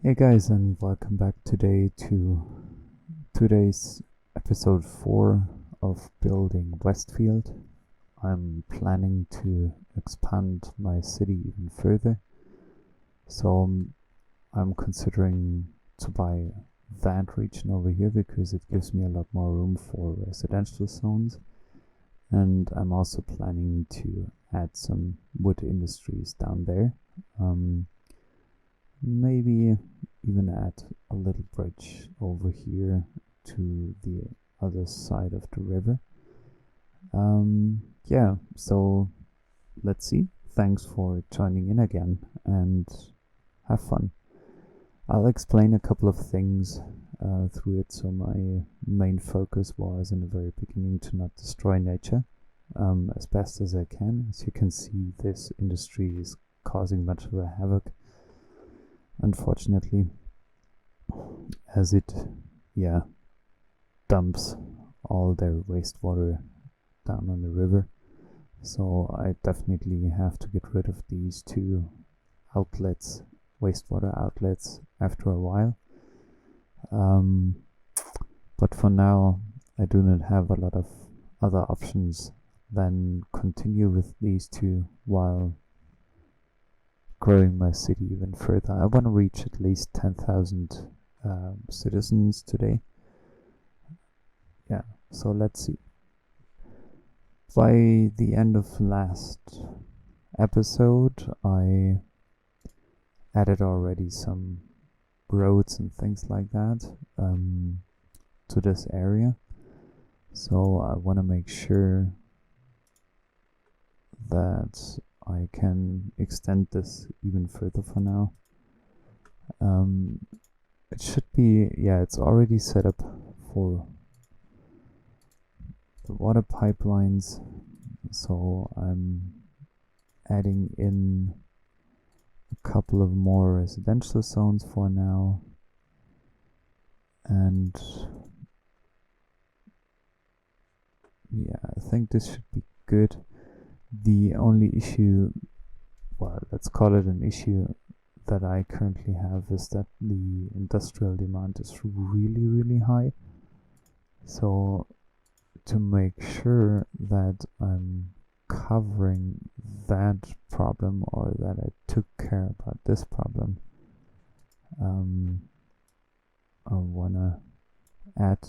Hey guys, and welcome back today to today's episode 4 of building Westfield. I'm planning to expand my city even further, so I'm considering to buy that region over here because it gives me a lot more room for residential zones, and I'm also planning to add some wood industries down there. Maybe even add a little bridge over here to the other side of the river. Yeah, so let's see. Thanks for joining in again and have fun. I'll explain a couple of things through it. So my main focus was in the very beginning to not destroy nature as best as I can. As you can see, this industry is causing much of a havoc, unfortunately, as it dumps all their wastewater down on the river. So I definitely have to get rid of these two outlets, wastewater outlets, after a while. But for now, I do not have a lot of other options than continue with these two while growing my city even further. I want to reach at least 10,000 citizens today. Yeah, so let's see. By the end of last episode, I added already some roads and things like that to this area. So I want to make sure that I can extend this even further for now. It should be, it's already set up for the water pipelines, so I'm adding in a couple of more residential zones for now, and I think this should be good. The only issue, well, let's call it an issue, that I currently have is that the industrial demand is really high. So to make sure that I'm covering that problem, or that I took care about this problem, I wanna add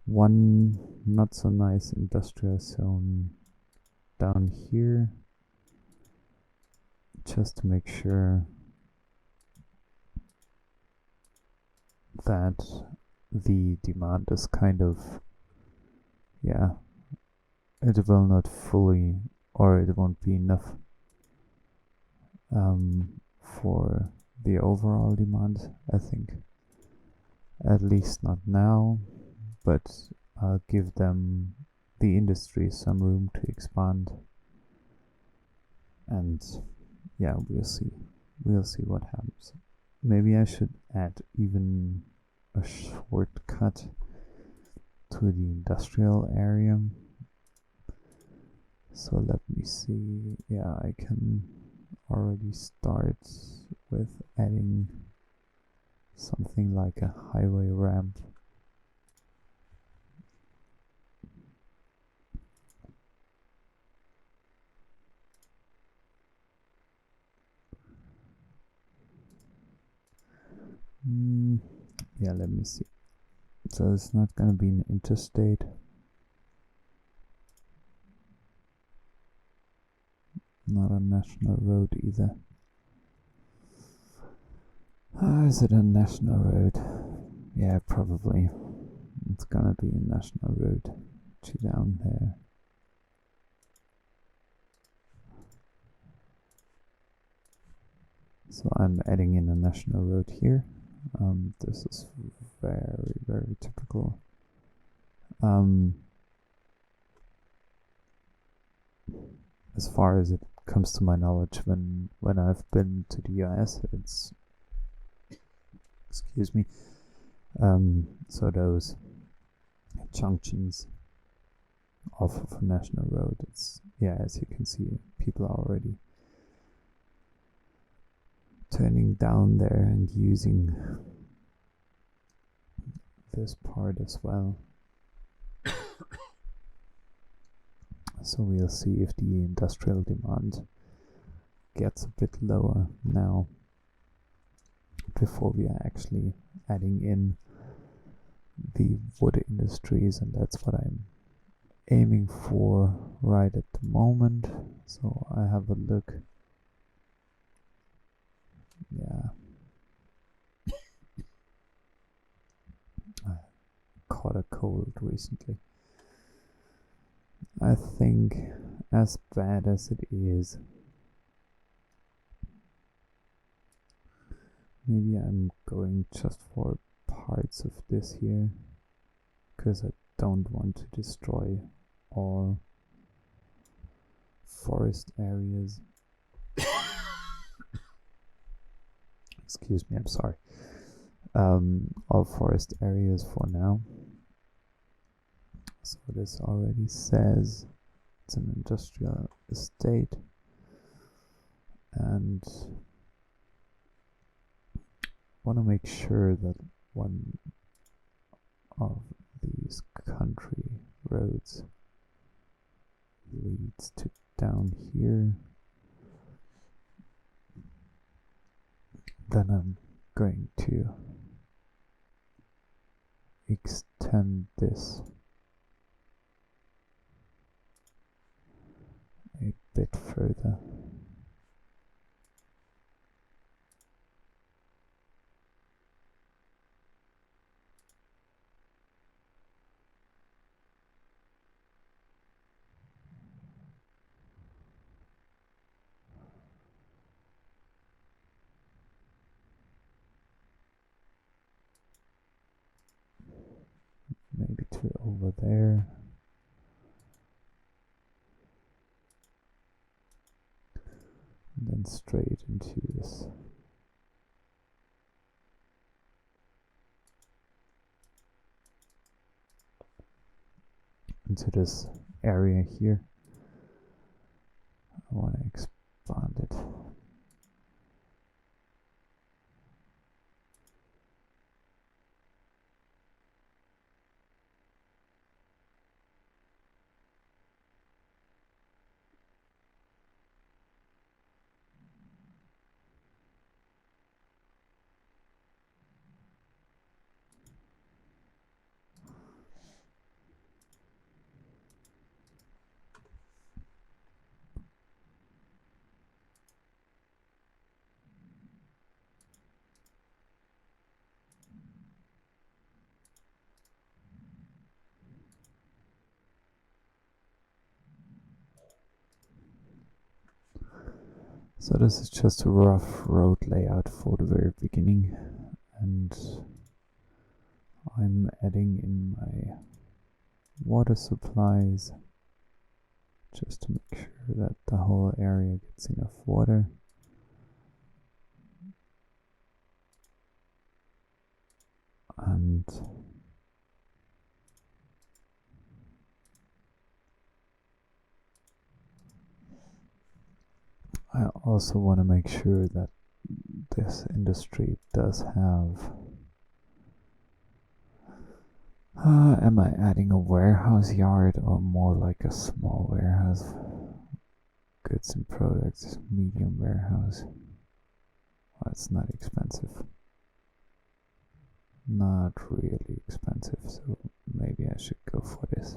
one not so nice industrial zone down here, just to make sure that the demand is kind of, it will not fully, or it won't be enough for the overall demand, I think. At least not now, but I'll give them, the industry, some room to expand. And we'll see. We'll see what happens. Maybe I should add even a shortcut to the industrial area. So let me see. Yeah, I can already start with adding something like a highway ramp. Let me see. So it's not gonna be an interstate. Not a national road either. Is it a national road? Yeah, probably. It's gonna be a national road to down there. So I'm adding in a national road here. This is very typical. As far as it comes to my knowledge, when I've been to the US, it's, excuse me, so those junctions off of a national road, it's, as you can see, people are already turning down there and using this part as well. So we'll see if the industrial demand gets a bit lower now before we are actually adding in the wood industries, and that's what I'm aiming for right at the moment. So I have a look. Yeah, I caught a cold recently. I think, as bad as it is, maybe I'm going just for parts of this here, because I don't want to destroy all forest areas. Excuse me, I'm sorry. All forest areas for now. So this already says it's an industrial estate, and want to make sure that one of these country roads leads to down here. Then I'm going to extend this a bit further. Maybe to over there. And then straight into this. Into this area here. I want to expand it. So this is just a rough road layout for the very beginning, and I'm adding in my water supplies just to make sure that the whole area gets enough water. And I also want to make sure that this industry does have... am I adding a warehouse yard or more like a small warehouse? Goods and products, medium warehouse. Well, it's not expensive. Not really expensive, so maybe I should go for this.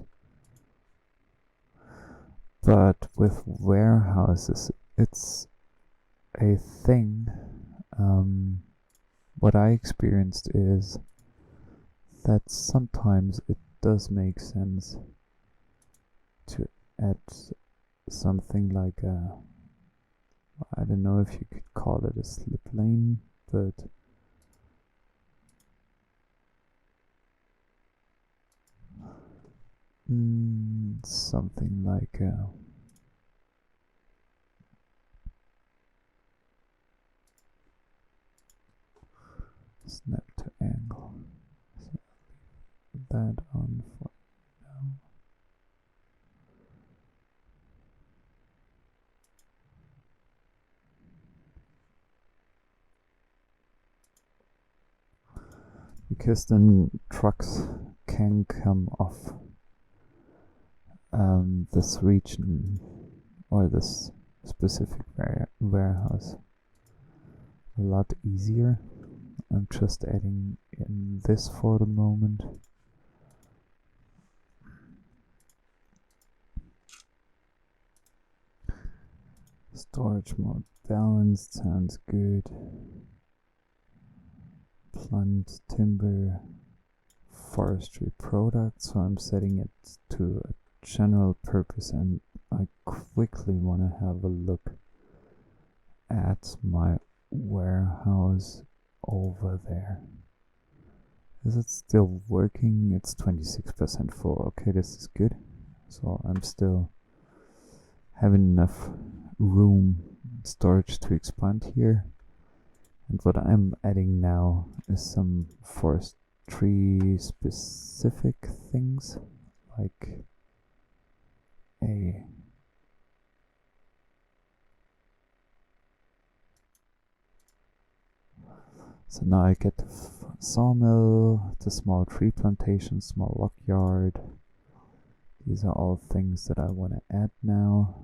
But with warehouses, it's a thing. What I experienced is that sometimes it does make sense to add something like a, I don't know if you could call it a slip lane, but something like a snap to angle. So leave that on for now. because then trucks can come off this region or this specific warehouse a lot easier. I'm just adding in this for the moment. Storage mode balanced sounds good. Plant timber forestry products, so I'm setting it to a general purpose, and I quickly want to have a look at my warehouse over there. Is it still working? It's 26% full. Okay, this is good. So I'm still having enough room storage to expand here. And what I'm adding now is some forestry specific things, like a so now I get the sawmill, the small tree plantation, small log yard. These are all things that I want to add now.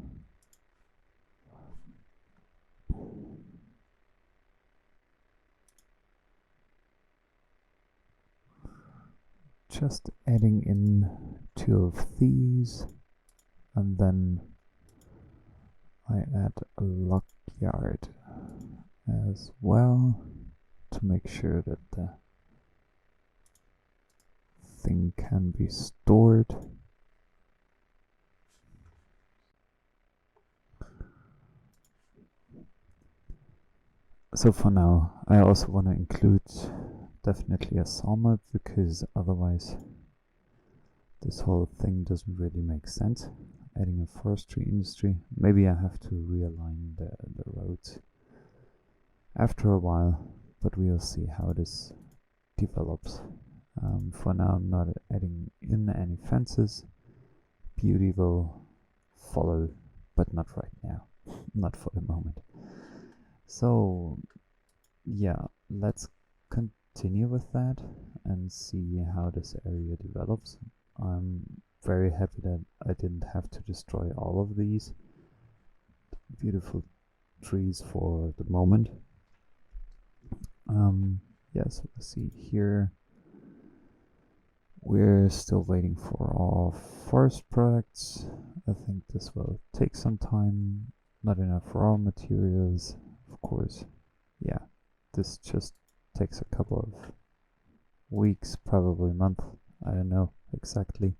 Just adding in 2 of these, and then I add a log yard as well to make sure that the thing can be stored. So for now, I also want to include definitely a sawmill, because otherwise this whole thing doesn't really make sense. Adding a forestry industry, maybe I have to realign the roads after a while, but we'll see how this develops. For now, I'm not adding in any fences. Beauty will follow, but not right now, not for the moment. So yeah, let's continue with that and see how this area develops. I'm very happy that I didn't have to destroy all of these beautiful trees for the moment. Yes, let's see here. We're still waiting for our forest products. I think this will take some time. Not enough raw materials, of course. Yeah, this just takes a couple of weeks, probably a month. I don't know exactly.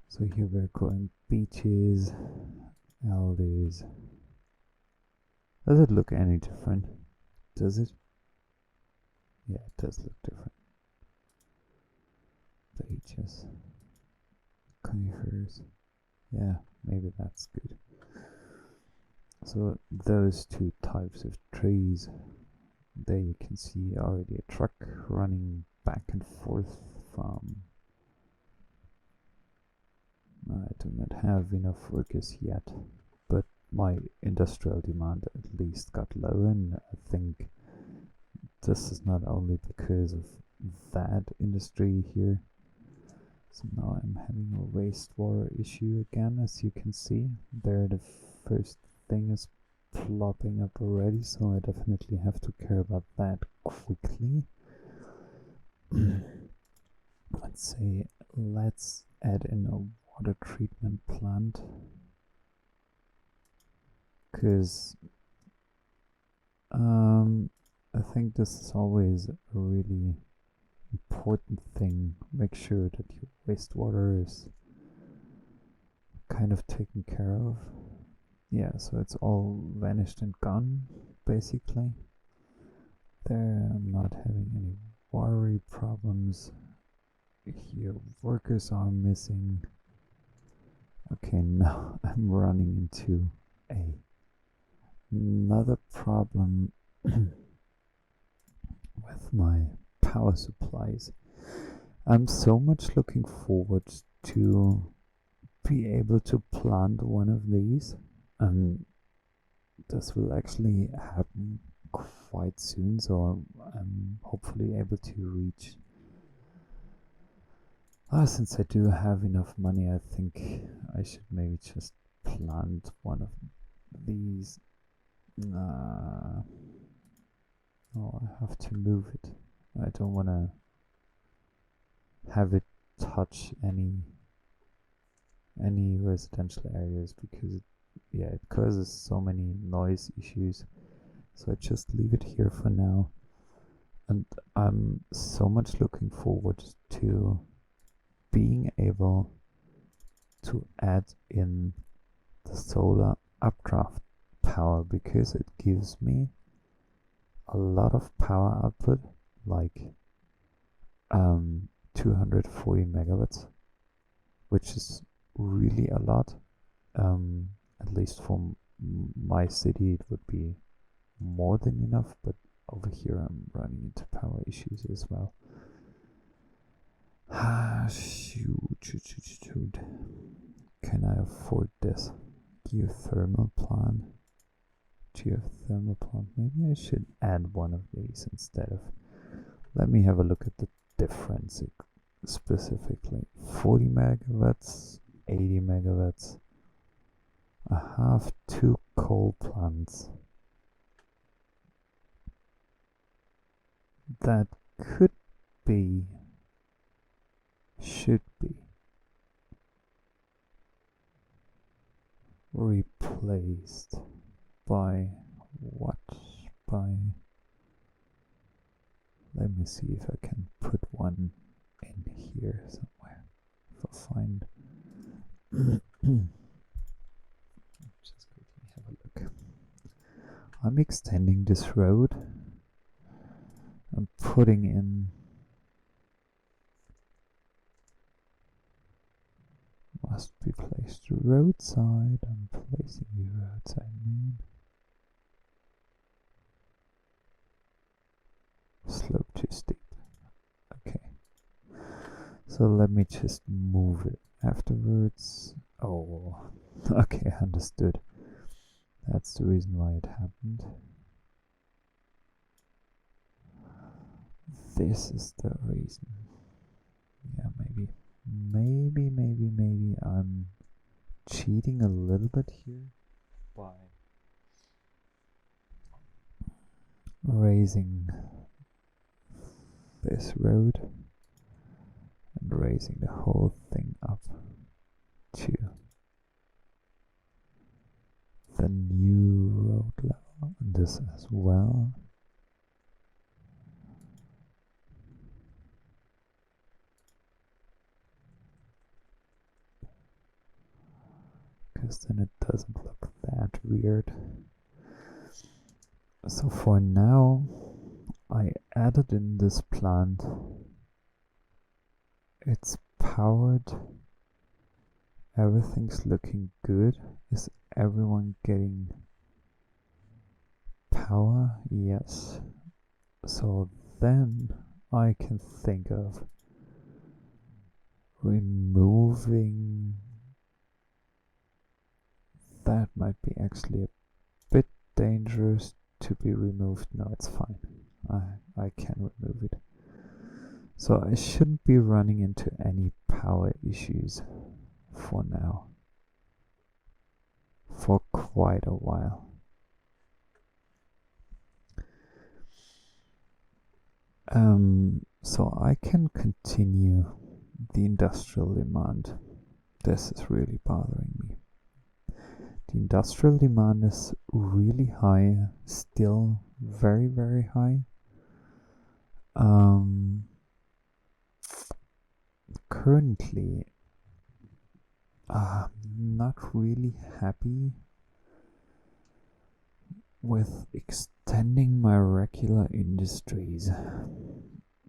So here we're growing beeches, aldies. Does it look any different? Does it? Yeah, it does look different. Beeches, conifers. Yeah, maybe that's good. So those 2 types of trees. There you can see already a truck running back and forth from... I do not have enough workers yet, but my industrial demand at least got low, and I think this is not only because of that industry here. So now I'm having a wastewater issue again, as you can see. There the first thing is plopping up already, so I definitely have to care about that quickly. Let's say, let's add in a water treatment plant, because I think this is always a really important thing. Make sure that your wastewater is kind of taken care of. Yeah, so it's all vanished and gone, basically. There, I'm not having any watery problems. Here, workers are missing. Okay, now I'm running into another problem with my power supplies. I'm so much looking forward to be able to plant one of these, and this will actually happen quite soon, so I'm hopefully able to reach. Since I do have enough money, I think I should maybe just plant one of these. Oh, I have to move it. I don't want to have it touch any residential areas because it causes so many noise issues. So I just leave it here for now. And I'm so much looking forward to being able to add in the solar updraft power, because it gives me a lot of power output, like 240 megawatts, which is really a lot. At least for my city it would be more than enough, but over here I'm running into power issues as well. Shoot. Can I afford this? Geothermal plant. Maybe I should add one of these instead of. Let me have a look at the difference specifically. 40 megawatts, 80 megawatts. I have 2 coal plants. That could be, should be, replaced by what? Let me see if I can put one in here somewhere. If I find. Just quickly have a look. I'm extending this road. I'm putting in. Must be placed roadside. I'm placing the roadside mean. Slope too steep. Okay. So let me just move it afterwards. Oh, okay, understood. That's the reason why it happened. This is the reason. Yeah, maybe I'm cheating a little bit here by raising this road and raising the whole thing up to the new road level, and this as well. Because then it doesn't look that weird. So for now, I added in this plant. It's powered. Everything's looking good. Is everyone getting power? Yes. So then I can think of removing. That might be actually a bit dangerous to be removed. No, it's fine. I can remove it. So I shouldn't be running into any power issues for now. For quite a while. So I can continue the industrial demand. This is really bothering me. The industrial demand is really high, still very, very high. Currently, I'm not really happy with extending my regular industries.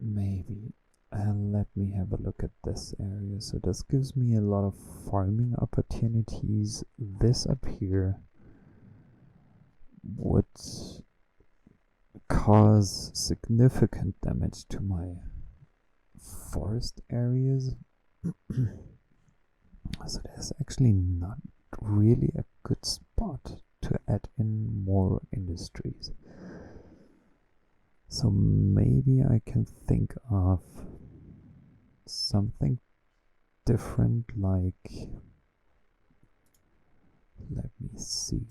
Maybe. Let me have a look at this area. So this gives me a lot of farming opportunities. This up here would cause significant damage to my forest areas. So there's actually not really a good spot to add in more industries. So maybe I can think of something different, like, let me see.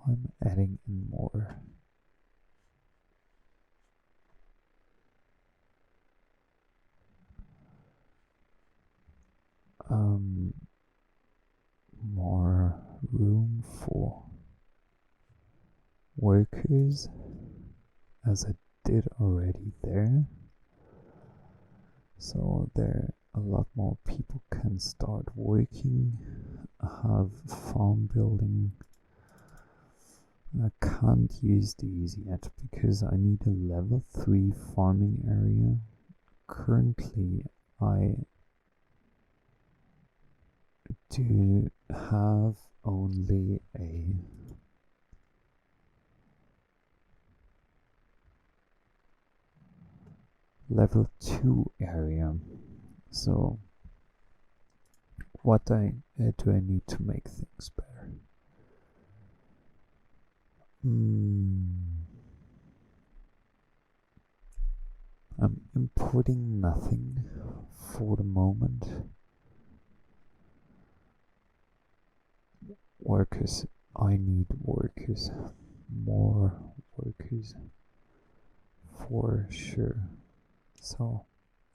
I'm adding in more. More room for workers, as I did already there. So there a lot more people can start working. I have farm building. I can't use these yet because I need a level 3 farming area. Currently I do have only a level 2 area. So what do I need to make things better? I'm importing nothing for the moment. Workers, I need workers, more workers for sure. So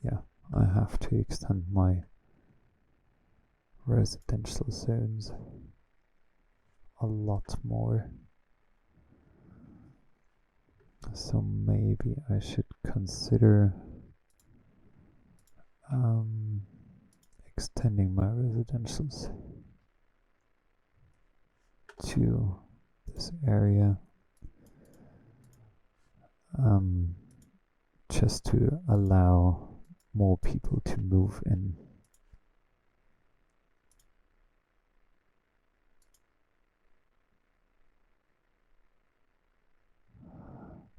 yeah, I have to extend my residential zones a lot more. So maybe I should consider extending my residentials to this area, just to allow more people to move in.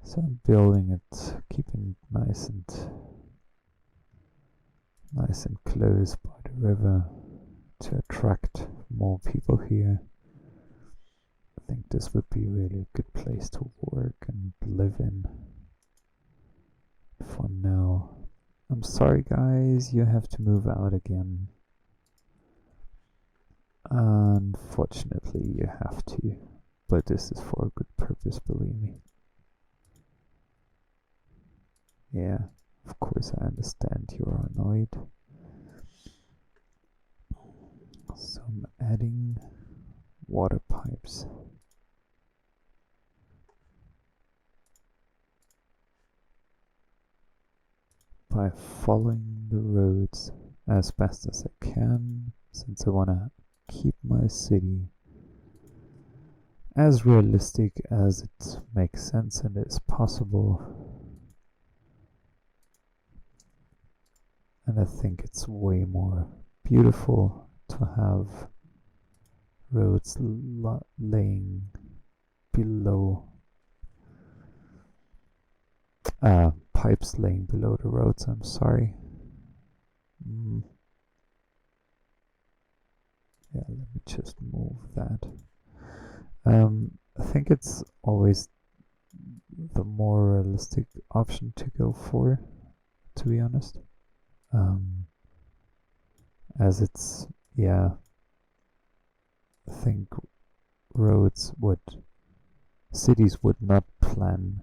So I'm building it, keeping it nice and close by the river to attract more people here. I think this would be really a good place to work and live in for now. I'm sorry guys, you have to move out again. Unfortunately you have to, but this is for a good purpose, believe me. Yeah, of course I understand you're annoyed. So I'm adding water pipes. By following the roads as best as I can, since I want to keep my city as realistic as it makes sense and is possible. And I think it's way more beautiful to have roads laying below, pipes laying below the roads, I'm sorry. Yeah, let me just move that. I think it's always the more realistic option to go for, to be honest. As it's, yeah, I think cities would not plan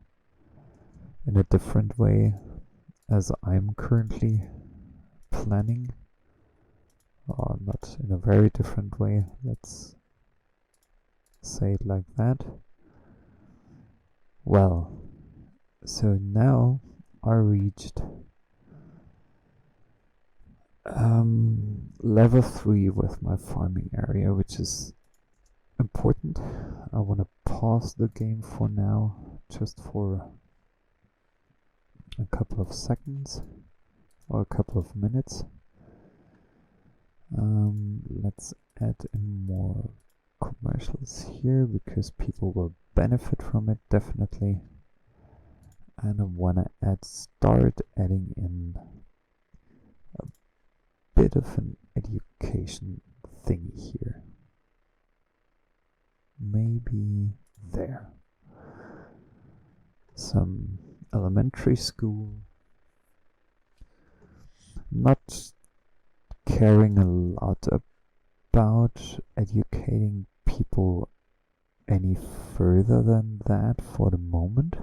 in a different way as I'm currently planning, or not in a very different way, let's say it like that. Well, so now I reached level 3 with my farming area, which is important. I want to pause the game for now, just for a couple of seconds or a couple of minutes. Let's add in more commercials here because people will benefit from it definitely. And I want to start adding in a bit of an education thing here. Maybe there. elementary school, not caring a lot about educating people any further than that for the moment,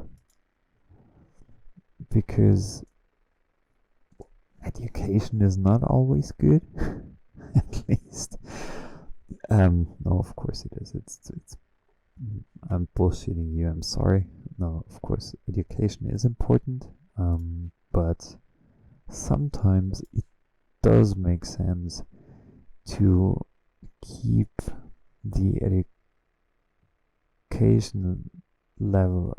because education is not always good. At least no, of course it is. It's I'm bullshitting you, I'm sorry. No, of course education is important, but sometimes it does make sense to keep the education level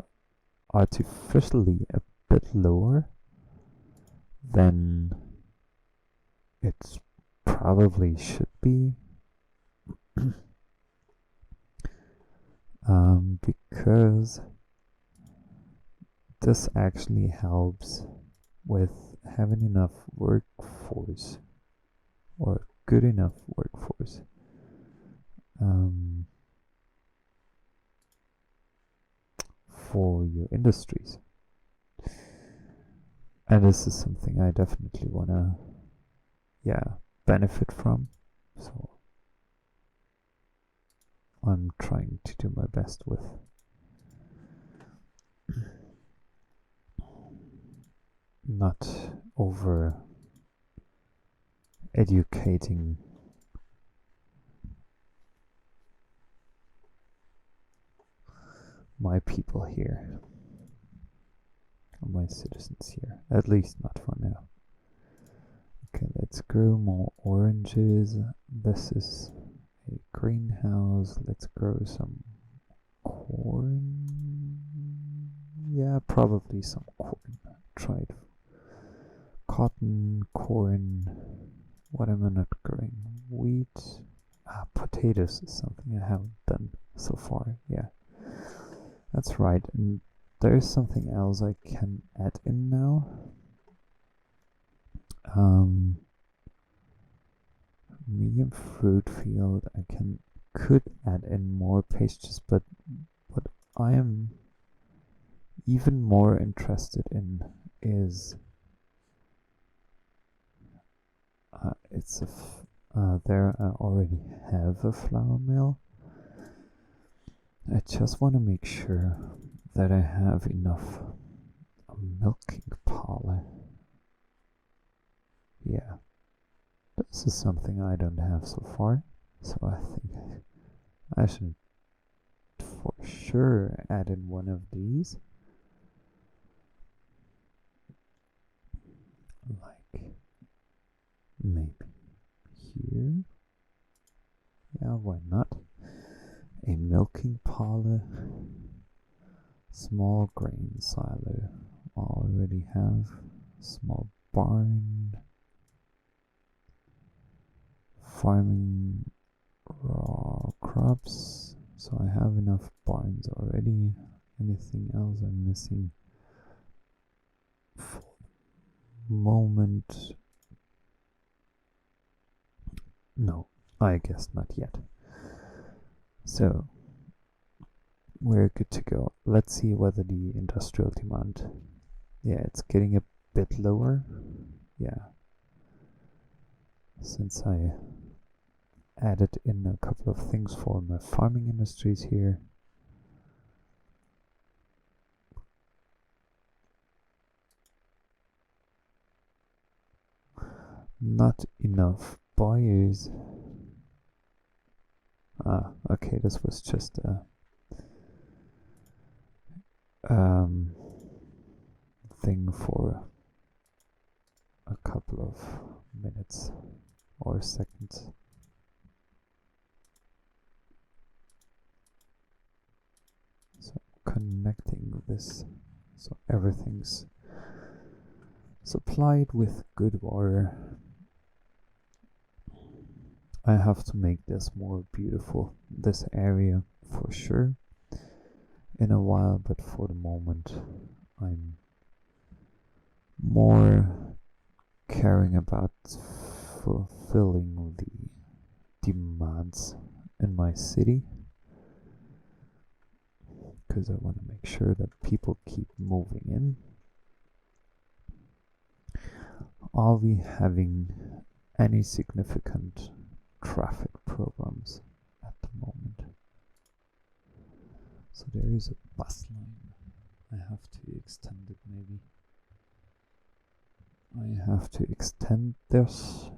artificially a bit lower than it probably should be, because this actually helps with having enough workforce, or good enough workforce, for your industries. And this is something I definitely wanna, benefit from. So I'm trying to do my best with not over educating my people here, my citizens here, at least not for now. Okay, let's grow more oranges. This is a greenhouse. Let's grow some corn. Yeah, probably some corn. Tried cotton, corn. What am I not growing? Wheat. Potatoes is something I haven't done so far. Yeah, that's right. And there's something else I can add in now. Medium fruit field. I could add in more pastures, but what I am even more interested in is there I already have a flour mill. I just want to make sure that I have enough milking parlor. Yeah, this is something I don't have so far, so I think I should for sure add in one of these. Like maybe here. Yeah, why not? A milking parlor, small grain silo. Already have small barn, farming raw crops. So I have enough barns already. Anything else I'm missing? For the moment, no, I guess not yet. So we're good to go. Let's see whether the industrial demand, it's getting a bit lower. Yeah, since I added in a couple of things for my farming industries here. Not enough buyers. Okay, this was just a thing for a couple of minutes or seconds. So connecting this so everything's supplied with good water. I have to make this more beautiful, this area, for sure, in a while, but for the moment I'm more caring about fulfilling the demands in my city, because I want to make sure that people keep moving in. are we having any significant traffic problems at the moment? So there is a bus line. I have to extend it maybe. I have to extend this,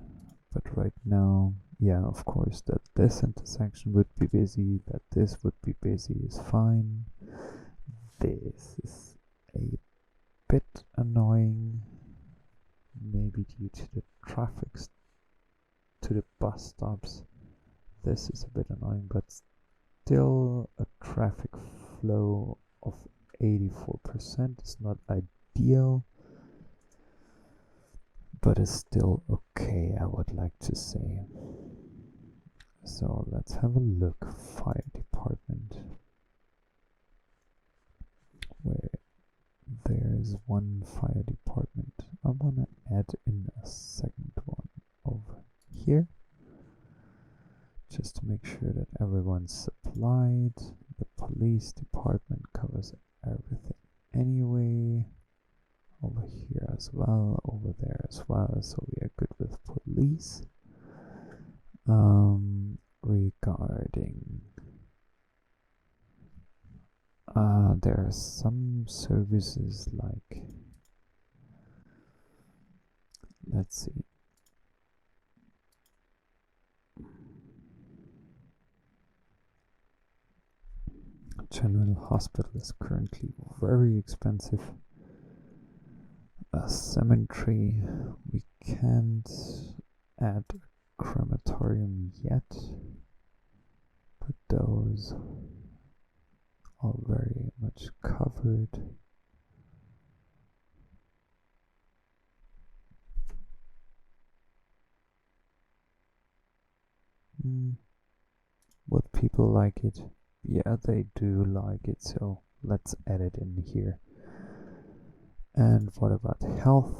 but right now, yeah, of course, that this intersection would be busy, that this would be busy is fine. This is a bit annoying, maybe due to the traffic to the bus stops. This is a bit annoying, but still a traffic flow of 84% is not ideal, but it's still okay, I would like to say. So let's have a look. Fire department, where there's one fire department. I want to add in a second one over here, just to make sure that everyone's supplied. The police department covers everything anyway. Over here as well, over there as well, so we are good with police. Regarding there are some services like, let's see, General Hospital is currently very expensive. A cemetery, we can't add a crematorium yet, but those are very much covered. Would people like it? Yeah, they do like it, so let's add it in here. And what about health?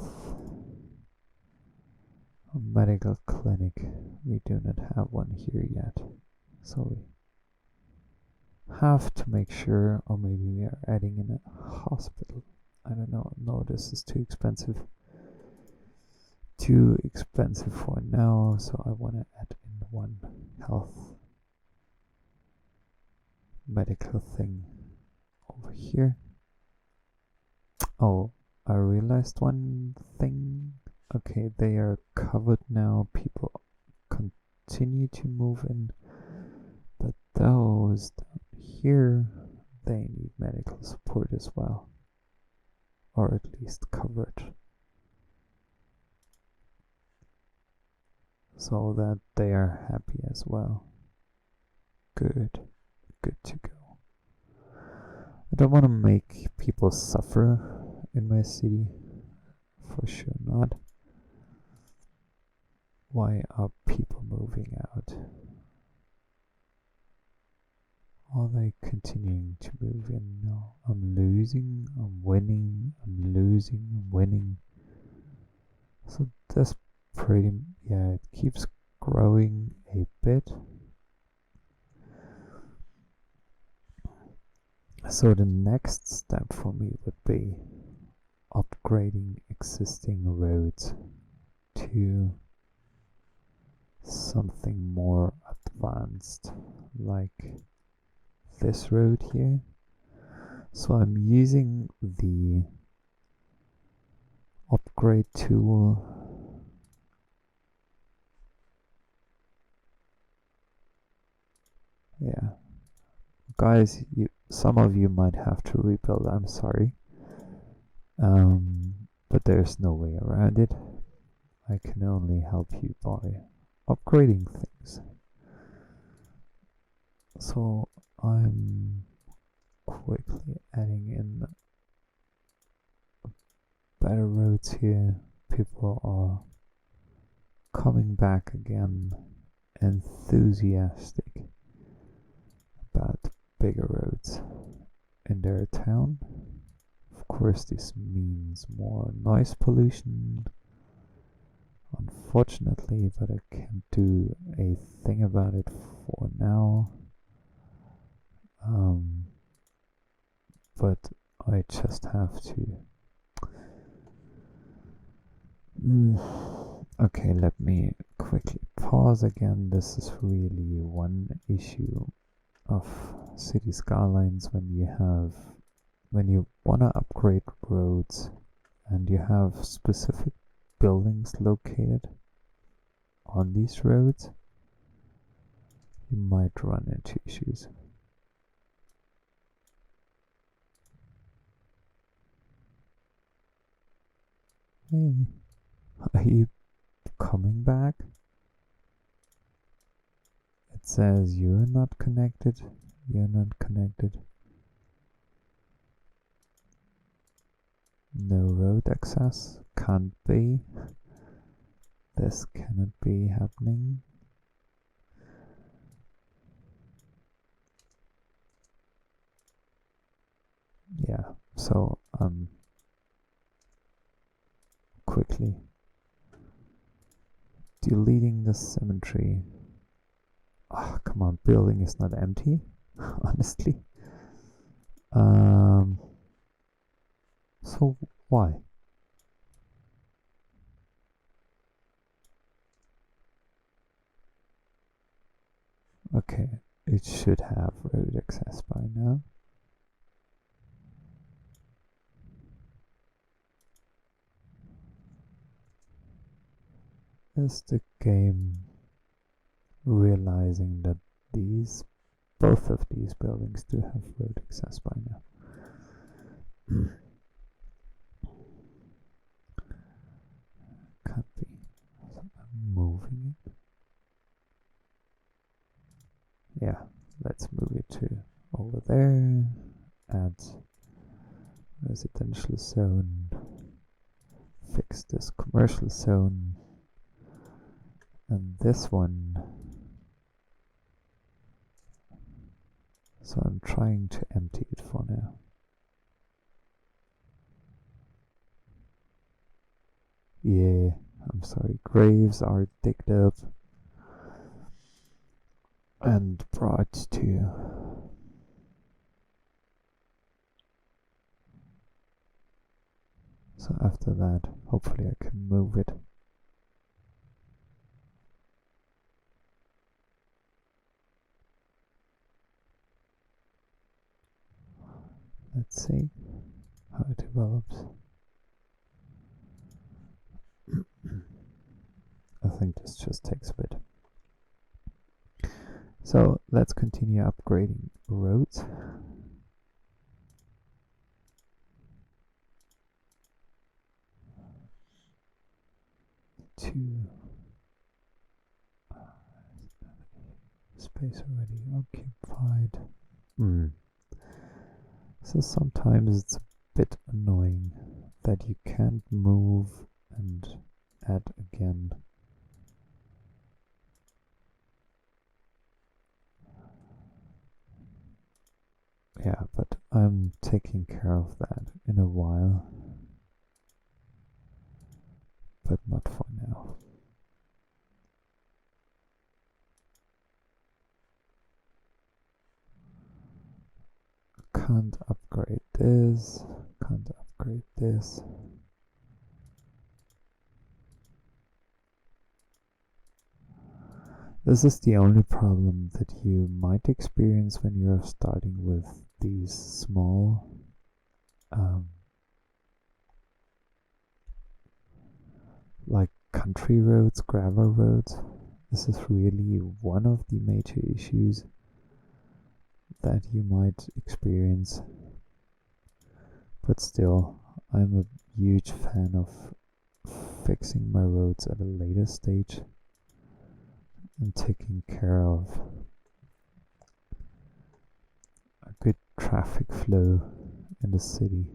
A medical clinic. We do not have one here yet, so we have to make sure, or maybe we are adding in a hospital. I don't know. No, this is too expensive. Too expensive for now, so I want to add in one health medical thing over here. Oh, I realized one thing. Okay, they are covered now. People continue to move in, but those down here, they need medical support as well, or at least coverage, so that they are happy as well. Good to go. I don't want to make people suffer in my city, for sure not. Why are people moving out? Are they continuing to move in? No. I'm losing, I'm winning, I'm losing, I'm winning. So that's pretty, yeah, it keeps growing a bit. So the next step for me would be upgrading existing roads to something more advanced, like this road here. So I'm using the upgrade tool yeah, guys, some of you might have to rebuild, I'm sorry, but there's no way around it. I can only help you by upgrading things. So I'm quickly adding in better roads here. People are coming back again, enthusiastic about bigger roads in their town. Of course, this means more noise pollution, unfortunately, but I can't do a thing about it for now. But I just have to Okay, let me quickly pause again. This is really one issue of city skylines when you wanna upgrade roads and you have specific buildings located on these roads, you might run into issues. Hey, are you coming back? It says you're not connected. You're not connected. No road access. Can't be. This cannot be happening. Yeah, so quickly deleting the cemetery. Ah, come on, building is not empty, honestly. So why? Okay, it should have road access by now. Is the game realizing that both of these buildings do have road access by now? Can't be. So I'm moving it. Yeah, let's move it to over there. Add residential zone. Fix this commercial zone. And this one. So I'm trying to empty it for now. Yeah, I'm sorry. Graves are digged up and brought to so after that, hopefully I can move it. Let's see how it develops. I think this just takes a bit. So let's continue upgrading roads. To space already occupied. So sometimes it's a bit annoying that you can't move and add again. Yeah, but I'm taking care of that in a while. But not for now. Can't upgrade this. Can't upgrade this. This is the only problem that you might experience when you're starting with these small like country roads, gravel roads. This is really one of the major issues that you might experience. But still, I'm a huge fan of fixing my roads at a later stage and taking care of a good traffic flow in the city.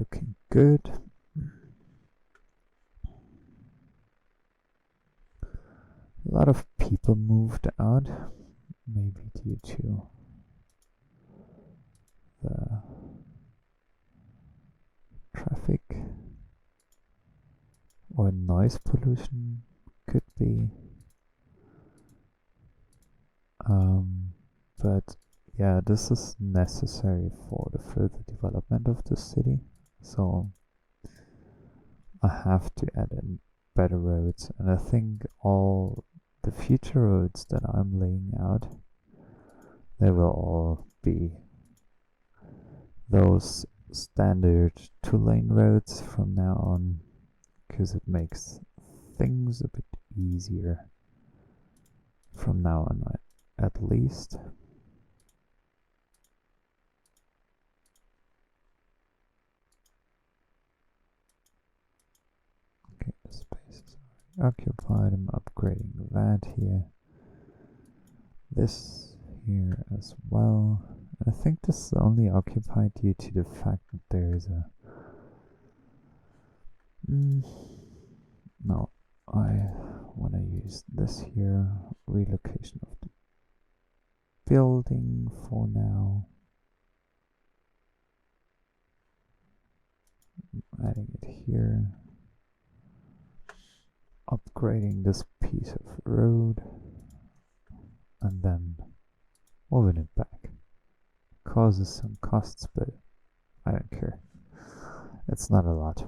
looking good. A lot of people moved out, maybe due to the traffic or noise pollution, could be. But yeah, this is necessary for the further development of the city, so I have to add in better roads, and I think all the future roads that I'm laying out, they will all be those standard 2-lane roads from now on, because it makes things a bit easier from now on, at least. Okay, the space is already occupied. I'm upgrading that here. This here as well. I think this is only occupied due to the fact that there is a... no, I want to use this here. Relocation of the building for now. Adding it here. Upgrading this piece of road. And then moving it back. Causes some costs, but I don't care. It's not a lot.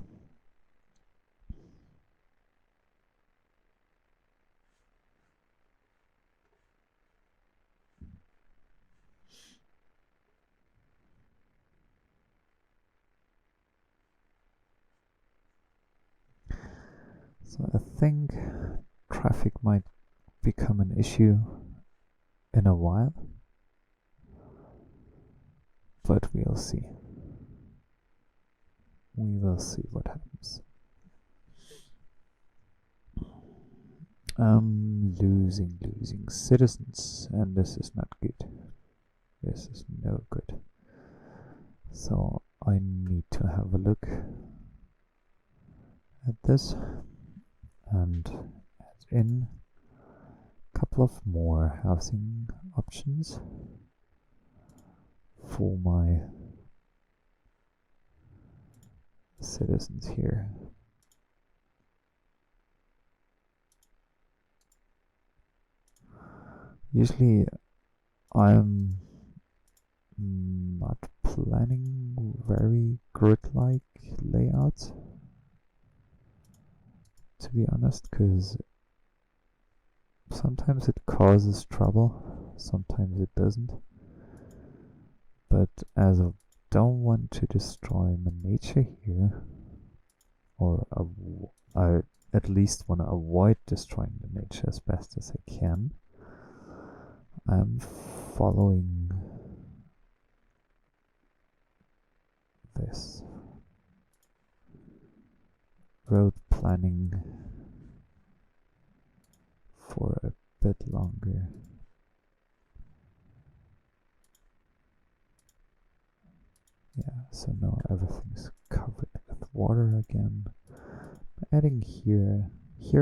So I think traffic might become an issue in a while, but we'll see. We will see what happens. Losing citizens, and this is not good. This is no good. So I need to have a look at this and add in a couple of more housing options for my citizens here. Usually I'm not planning very grid-like layouts, to be honest, because sometimes it causes trouble, sometimes it doesn't. But as I don't want to destroy my nature here, or I at least want to avoid destroying the nature as best as I can, I'm following this road planning for a bit longer. Yeah, so now everything's covered with water again. Adding here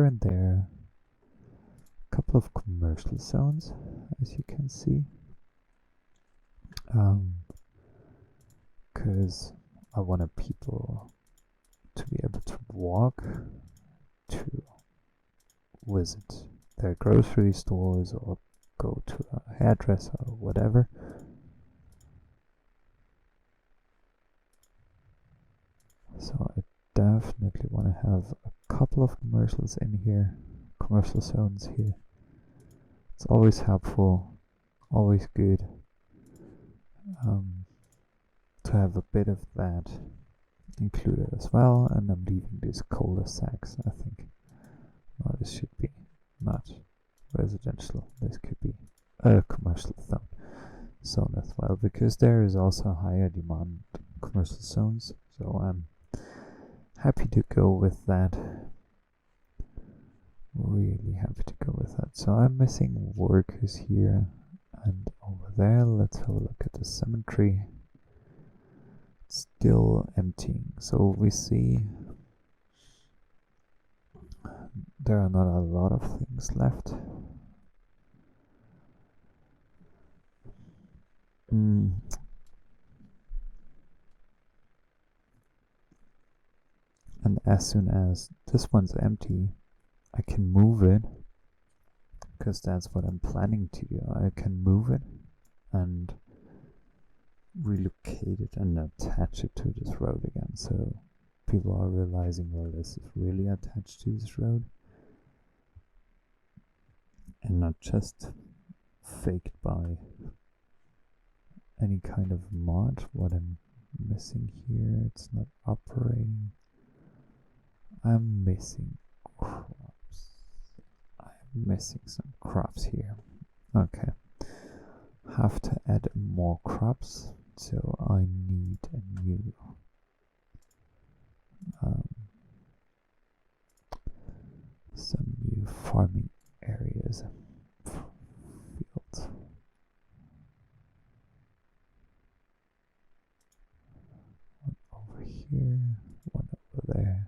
and there a couple of commercial zones, as you can see, because I wanted people to be able to walk to visit their grocery stores or go to a hairdresser or whatever. So I definitely want to have a couple of commercials in here, commercial zones here. It's always helpful, always good to have a bit of that included as well. And I'm leaving these cul-de-sacs, I think. Oh, this should be not residential, this could be a commercial zone as well, because there is also higher demand commercial zones, so I'm happy to go with that. Really happy to go with that. So I'm missing workers here and over there. Let's have a look at the cemetery. still emptying. So we see there are not a lot of things left. And as soon as this one's empty, I can move it, because that's what I'm planning to do. I can move it and relocate it and attach it to this road again. So people are realizing, well, this is really attached to this road and not just faked by any kind of mod. What I'm missing here, it's not operating. I'm missing crops. I'm missing some crops here. Okay. Have to add more crops, so I need a new some new farming areas, fields. One over here, one over there.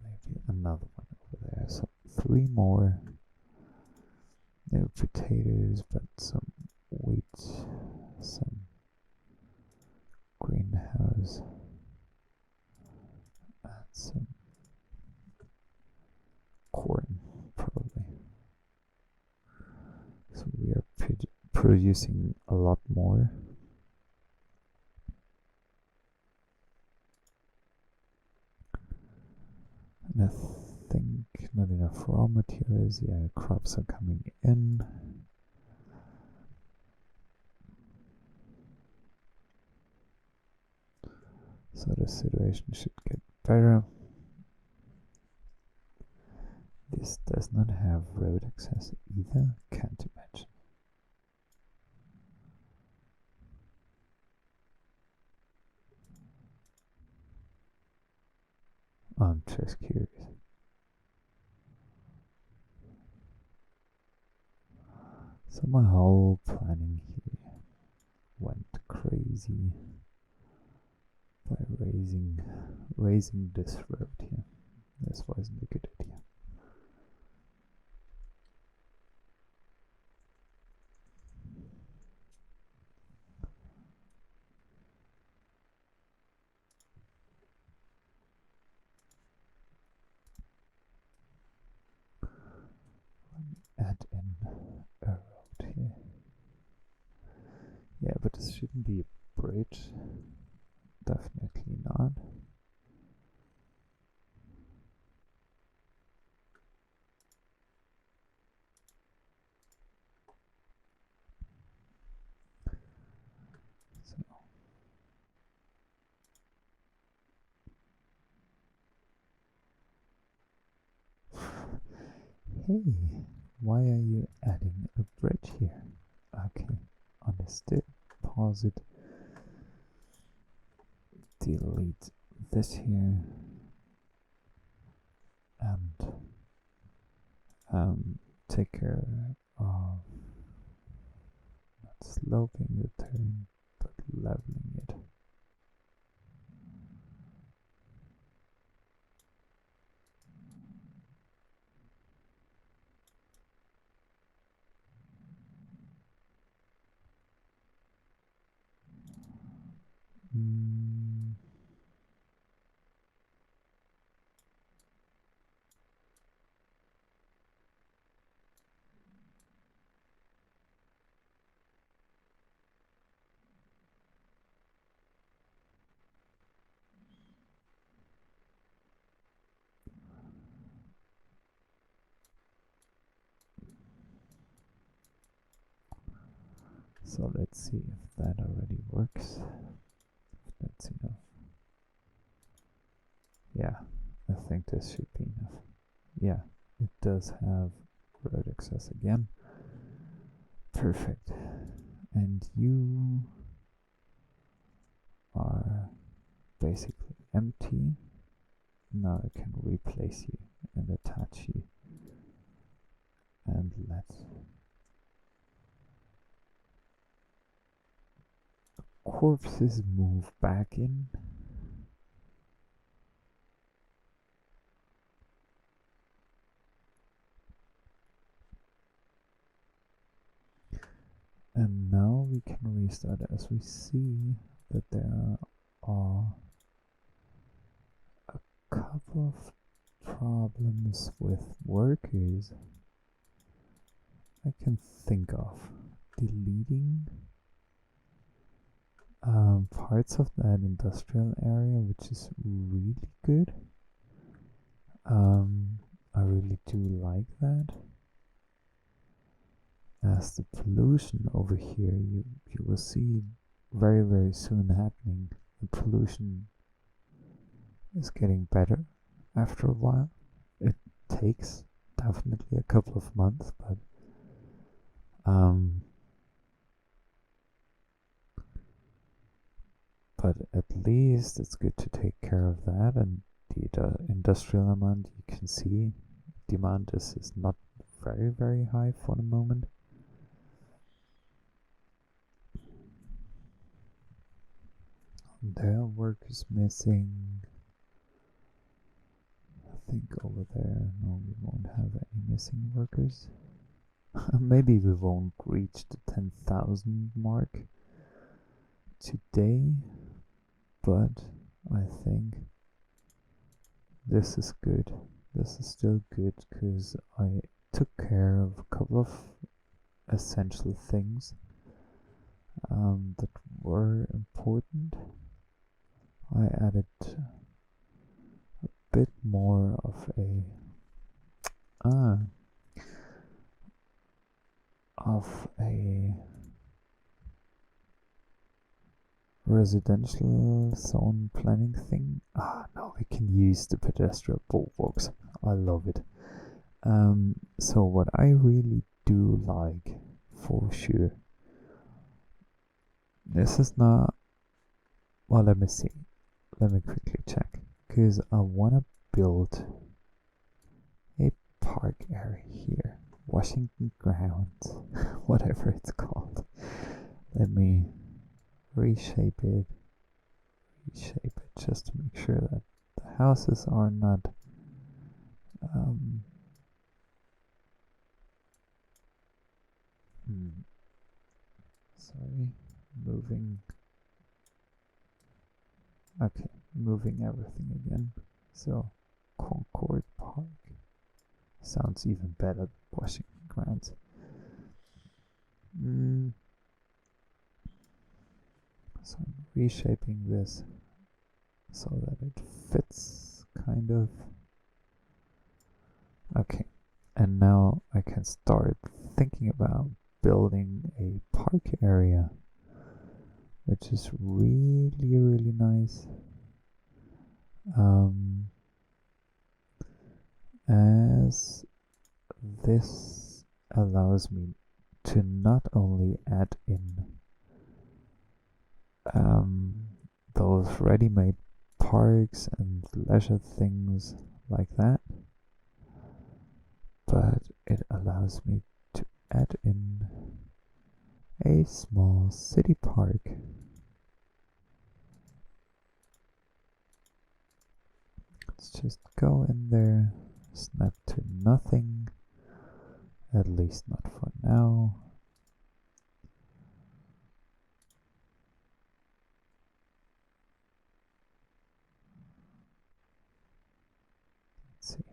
Maybe another one over there. So 3 more. No potatoes, but some wheat, some greenhouse, and some corn, probably. So we are producing a lot more. And I think not enough raw materials. Yeah, crops are coming in. So the situation should get better. This does not have road access either. Can't imagine. I'm just curious. So my whole planning here went crazy by raising this road here. This wasn't a good idea. Add in a road here. Yeah, but this shouldn't be a bridge. Definitely not. So hey, why are you adding a bridge here? Okay, understood. Pause it. Delete this here. And take care of not sloping the turn, but leveling it. So let's see if that already works. If that's enough. Yeah, I think this should be enough. Yeah, it does have road access again. Perfect. And you are basically empty. Now I can replace you and attach you And let corpses move back in. And now we can restart as we see that there are a couple of problems with workers I can think of. Deleting parts of that industrial area, which is really good. I really do like that. As the pollution over here, you will see very soon happening. The pollution is getting better after a while. It takes definitely a couple of months, but at least it's good to take care of that. And the industrial demand, you can see demand is not very high for the moment. There are workers missing. I think over there, no, we won't have any missing workers. Maybe we won't reach the 10,000 mark today, but I think this is good. This is still good because I took care of a couple of essential things that were important. I added a bit more of a residential zone planning thing. Now we can use the pedestrian bulwarks. I love it. So what I really do like, for sure, this is not, well, let me see. Let me quickly check, because I want to build a park area here. Washington Grounds, whatever it's called. Let me reshape it just to make sure that the houses are not sorry, moving everything again. So Concord Park sounds even better than Washington Grounds. So I'm reshaping this so that it fits, kind of. Okay, and now I can start thinking about building a park area, which is really nice. As this allows me to not only add in those ready-made parks and leisure things like that, but it allows me to add in a small city park. Let's just go in there, snap to nothing, at least not for now. Let's see.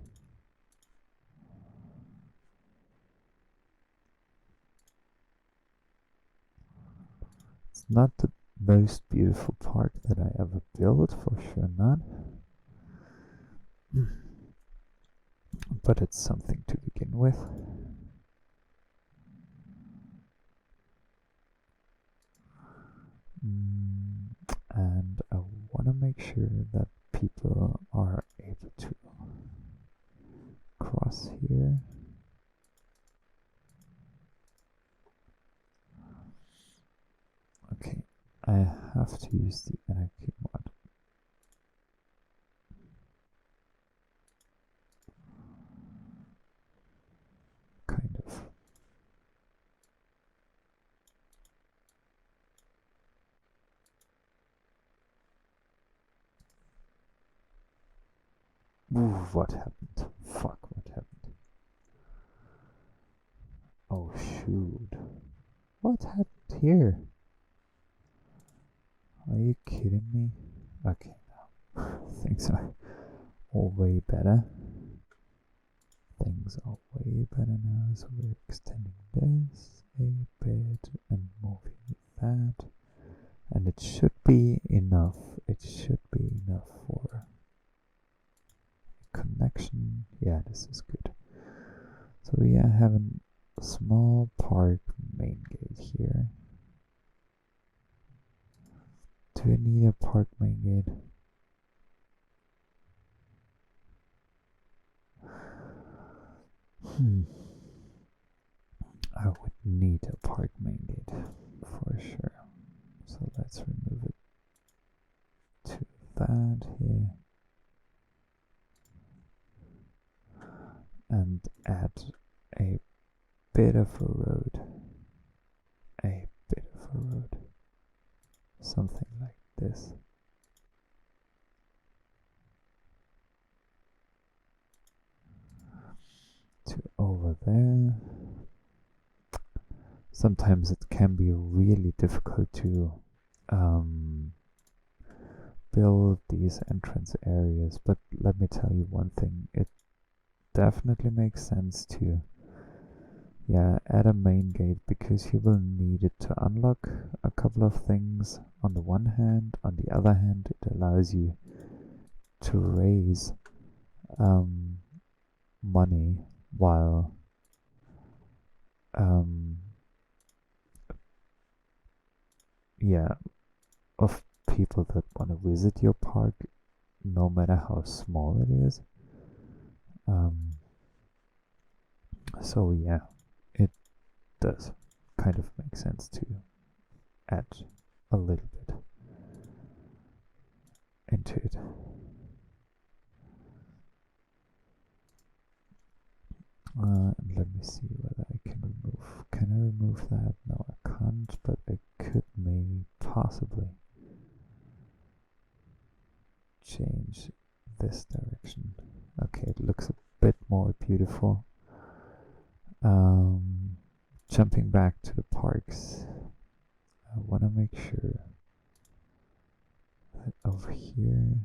It's not the most beautiful park that I ever built, for sure not. But it's something to begin with. And I want to make sure that people are able to cross here. Okay, I have to use the anarchy mod. Kind of. Ooh, what happened? Fuck, what happened? Oh shoot. What happened here? Are you kidding me? Okay, now things are all way better. Things are way better now, so we're extending this a bit and moving that. And it should be enough. It should be enough for connection. Yeah, this is good. So we have a small park main gate here. Do we need a park main gate? I would need a park main gate for sure. So let's remove it to that here. And add a bit of a road. A bit of a road. Something like this. To over there. Sometimes it can be really difficult to build these entrance areas, but let me tell you one thing, it definitely makes sense to add a main gate, because you will need it to unlock a couple of things on the one hand. On the other hand, it allows you to raise money while of people that want to visit your park, no matter how small it is. So yeah, it does kind of make sense to add a little bit into it. Let me see whether I can remove. Can I remove that? No, I can't, but I could maybe possibly change this direction. Okay, it looks a bit more beautiful. Jumping back to the parks, I want to make sure that over here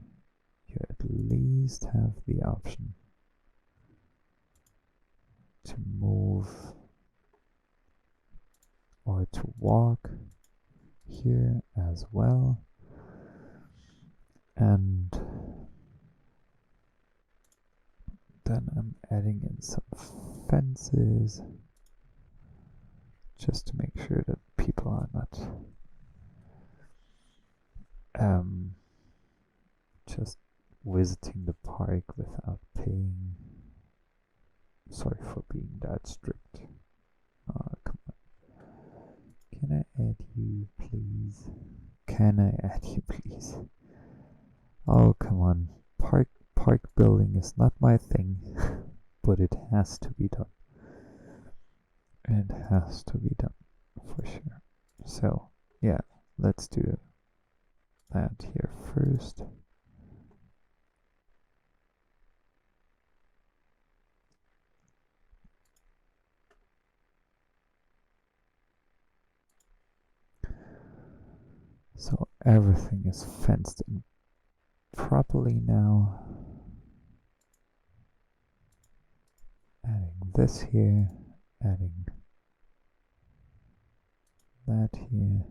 you at least have the option to move or to walk here as well. And then I'm adding in some fences just to make sure that people are not just visiting the park without paying. Sorry for being that strict. Come on. Can I add you, please? Can I add you, please? Oh, come on. Park building is not my thing, but it has to be done. It has to be done, for sure. So, yeah, let's do that here first. So everything is fenced in properly now. Adding this here, adding that here,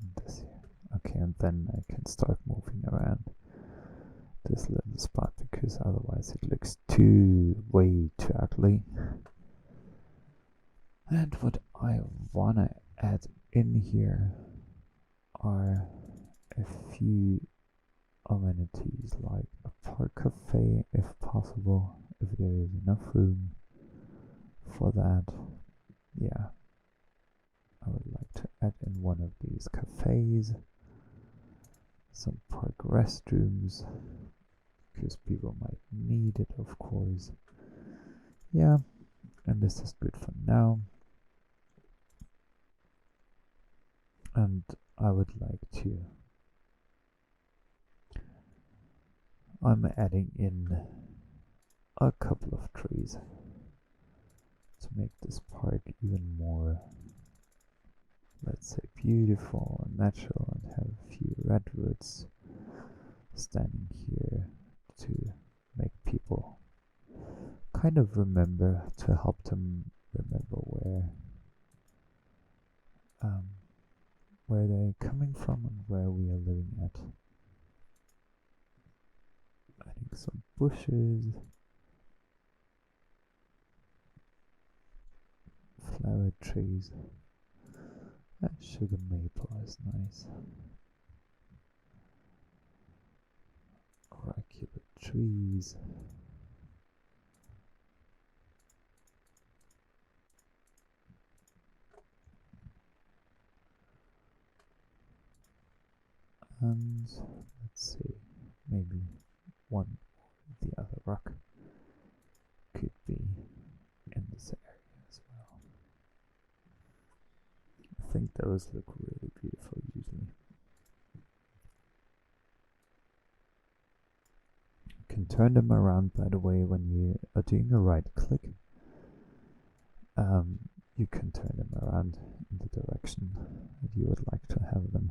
and this here. Okay, and then I can start moving around this little spot, because otherwise it looks way too ugly. And what I wanna add in here are a few amenities, like a park cafe if possible, if there is enough room for that. Yeah, I would like to add in one of these cafes, some park restrooms, because people might need it, of course. Yeah, and this is good for now. And I would like to I'm adding in a couple of trees to make this park even more, let's say, beautiful and natural, and have a few redwoods standing here to make people kind of remember, to help them remember where they're coming from and where we are living at. Adding some bushes, flower trees. That sugar maple is nice. Regular trees. And let's see, maybe one or the other rock could be in this area as well. I think those look really beautiful usually. You can turn them around, by the way, when you are doing a right click. You can turn them around in the direction that you would like to have them.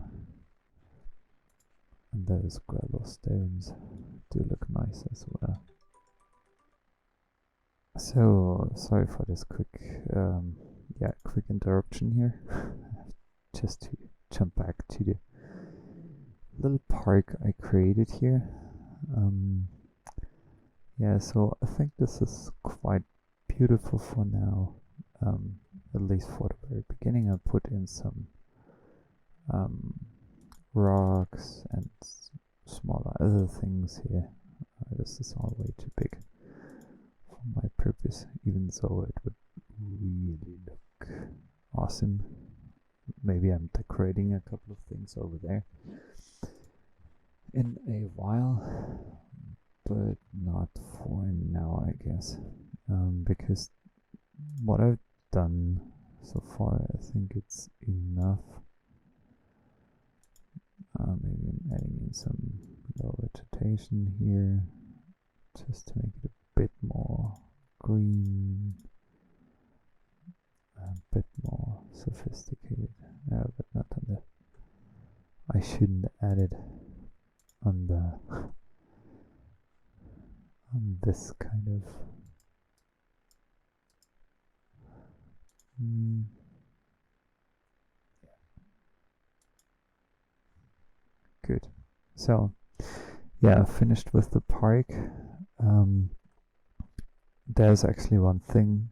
And those gravel stones do look nice as well. So, sorry for this quick interruption here. Just to jump back to the little park I created here. Yeah, so I think this is quite beautiful for now. At least for the very beginning, I put in some rocks and smaller other things here. This is all way too big for my purpose, even though it would really look awesome. Maybe I'm decorating a couple of things over there in a while, but not for now, I guess, because what I've done so far, I think it's enough. Maybe I'm adding in some low vegetation here, just to make it a bit more green, a bit more sophisticated. No, but not on the. I shouldn't add it on the on this kind of. Good. So, yeah, finished with the park. There's actually one thing.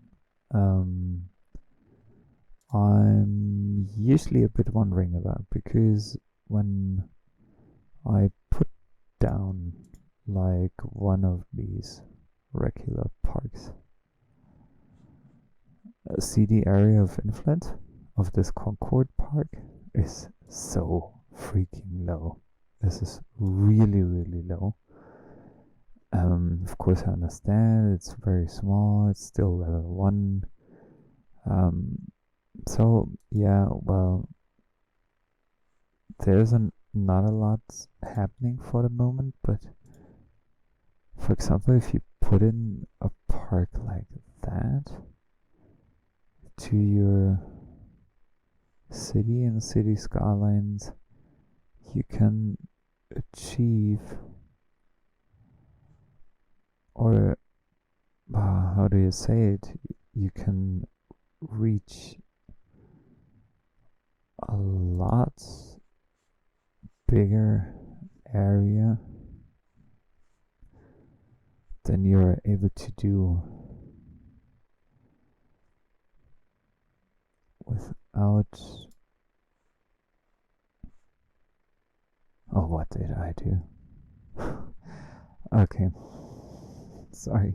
I'm usually a bit wondering about, because when I put down like one of these regular parks, see the area of influence of this Concord Park is so freaking low. This is really, really low. Of course, I understand it's very small, it's still level 1. So, yeah, well, there's not a lot happening for the moment, but for example, if you put in a park like that to your city and city skylines, you can achieve, or how do you say it, you can reach a lot bigger area than you're able to do without. Oh, what did I do? Okay. Sorry.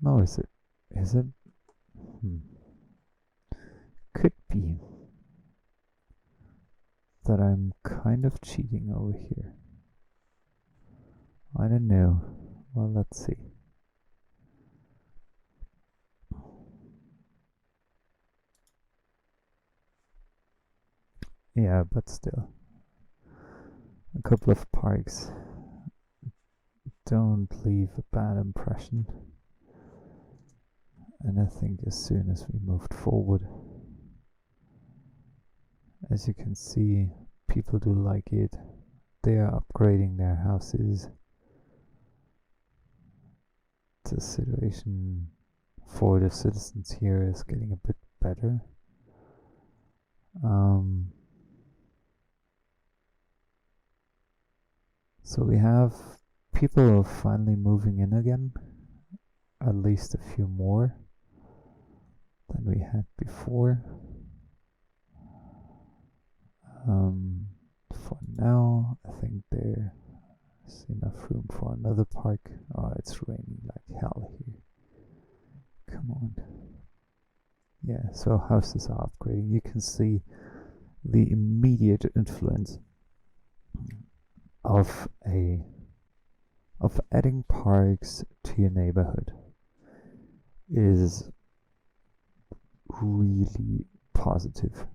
No, is it? Is it? Could be that I'm kind of cheating over here. I don't know. Well, let's see. Yeah, but still, a couple of parks don't leave a bad impression. And I think as soon as we moved forward, as you can see, people do like it. They are upgrading their houses. The situation for the citizens here is getting a bit better. So we have people finally moving in again, at least a few more than we had before. For now, I think there's enough room for another park. Oh, it's raining like hell here. Come on. Yeah, so houses are upgrading. You can see the immediate influence of adding parks to your neighborhood is really positive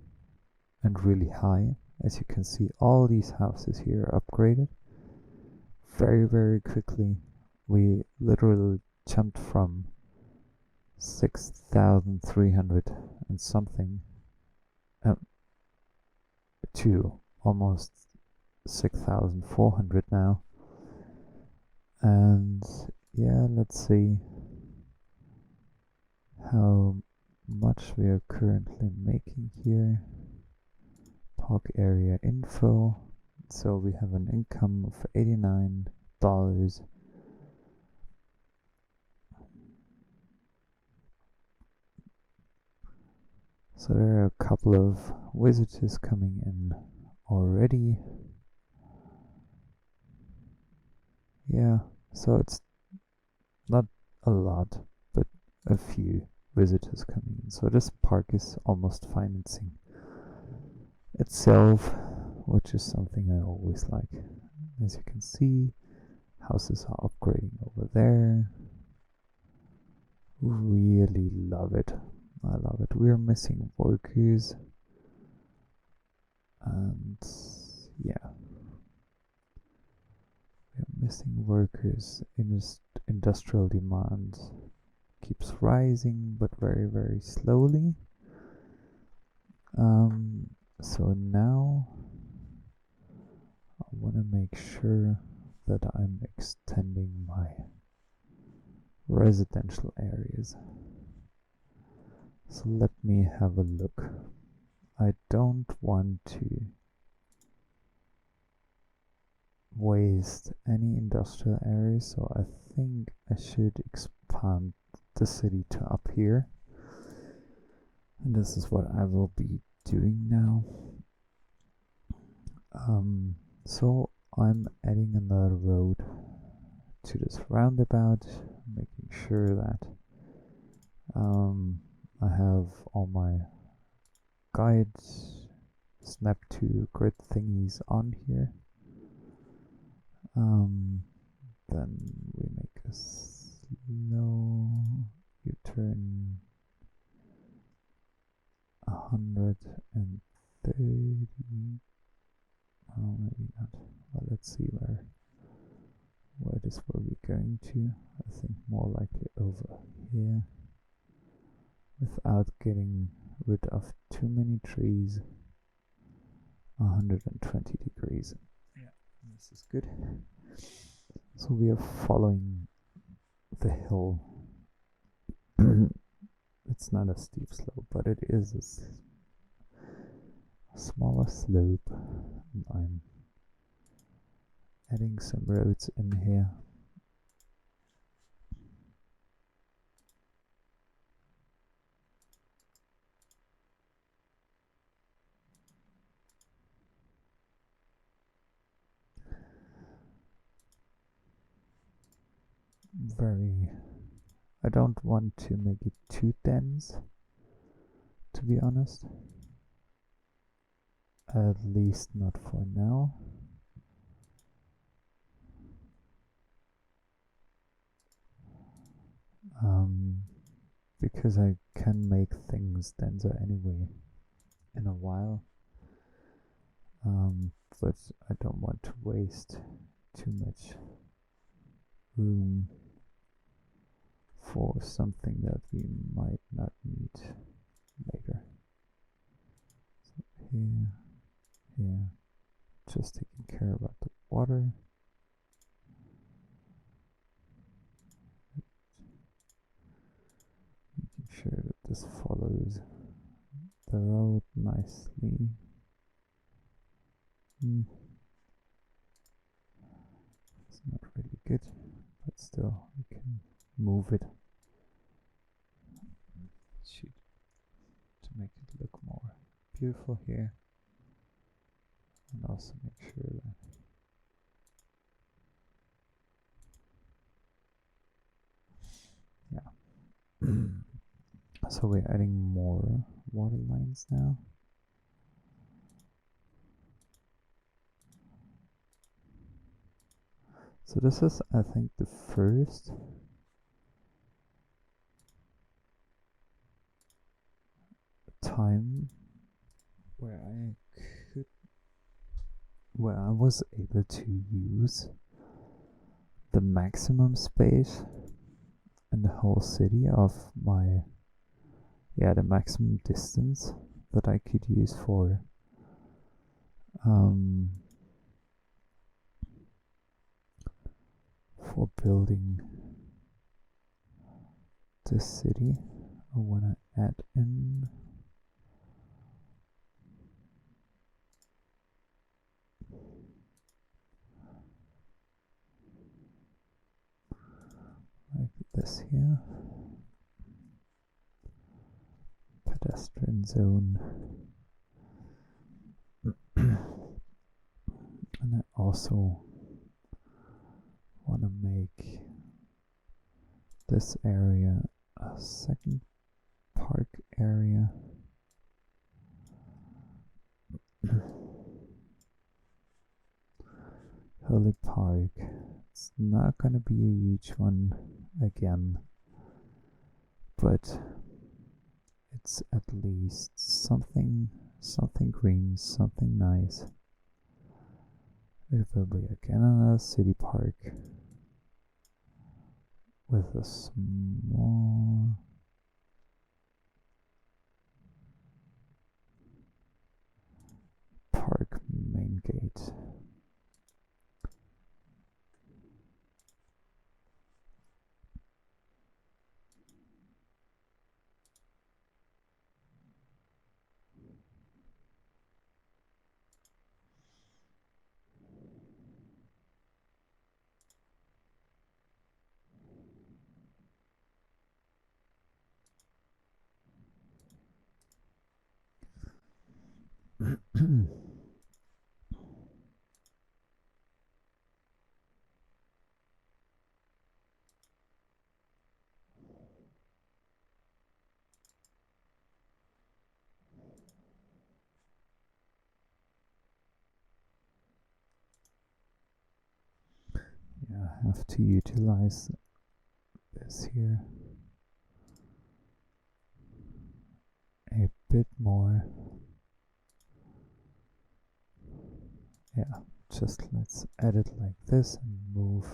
and really high. As you can see, all these houses here are upgraded very, very quickly. We literally jumped from 6,300 and something to almost 6,400 now. And yeah, let's see how much we are currently making here. Park area info. So we have an income of $89. So there are a couple of visitors coming in already. Yeah, so it's not a lot, but a few visitors coming in. So this park is almost financing itself, which is something I always like. As you can see, houses are upgrading over there. Really love it. I love it. We're missing workers, and yeah, we're missing workers. Industrial demand keeps rising, but very, very slowly. So now I want to make sure that I'm extending my residential areas. So let me have a look. I don't want to waste any industrial areas, so I think I should expand the city to up here. And this is what I will be doing now. So I'm adding another road to this roundabout, making sure that I have all my guides, snap to grid thingies on here. Then we make a slow U-turn 130. Oh, maybe not. Well, let's see where this will be going to. I think more likely over here, without getting rid of too many trees. 120 degrees. Yeah, this is good. So we are following the hill. It's not a steep slope, but it is a smaller slope. I'm adding some roads in here. I don't want to make it too dense, to be honest. At least not for now. Because I can make things denser anyway in a while. but I don't want to waste too much room for something that we might not need later. So here, just taking care about the water. Making sure that this follows the road nicely. It's not really good, but still we can move it. Shoot, to make it look more beautiful here, and also make sure that so we're adding more water lines now. So this is, I think, the first time where I was able to use the maximum space in the whole city of the maximum distance that I could use for building this city. I want to add in like this here. Pedestrian zone. And I also want to make this area a second park area. Holy Park. It's not going to be a huge one again, but it's at least something green, something nice. It will be again another city park with a small park main gate. Yeah, I have to utilize this here a bit more. Yeah, just let's add it like this and move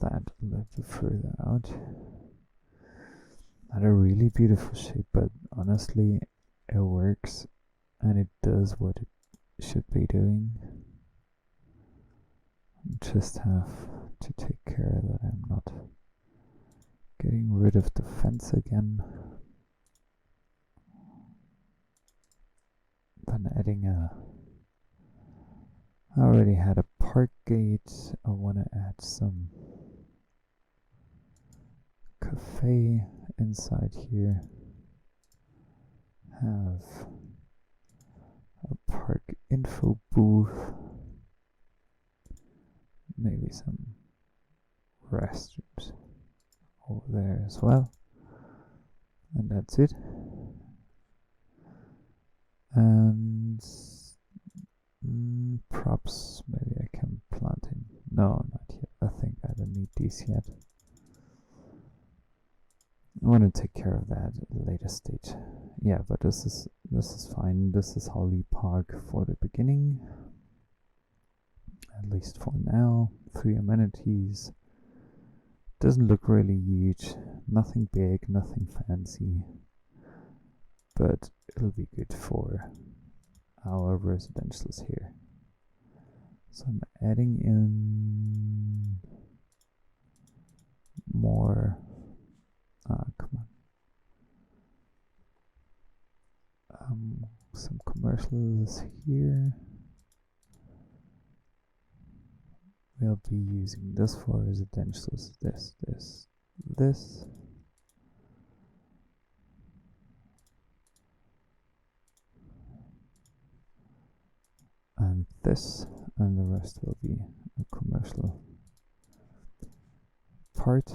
that a little bit further out. Not a really beautiful shape, but honestly it works and it does what it should be doing. Just have to take care that I'm not getting rid of the fence again. Then adding I already had a park gate. I want to add some cafe inside here. Have a park info booth. Maybe some restrooms over there as well. And that's it. And props, maybe I can plant in. No, not yet. I think I don't need these yet. I want to take care of that at a later stage. Yeah, but this is fine. This is Holly Park for the beginning, at least for now. 3 amenities. Doesn't look really huge. Nothing big, nothing fancy, but it'll be good for our residentials here. So I'm adding in more. Come on. Some commercials here. We'll be using this for residentials. This. And this, and the rest will be a commercial part.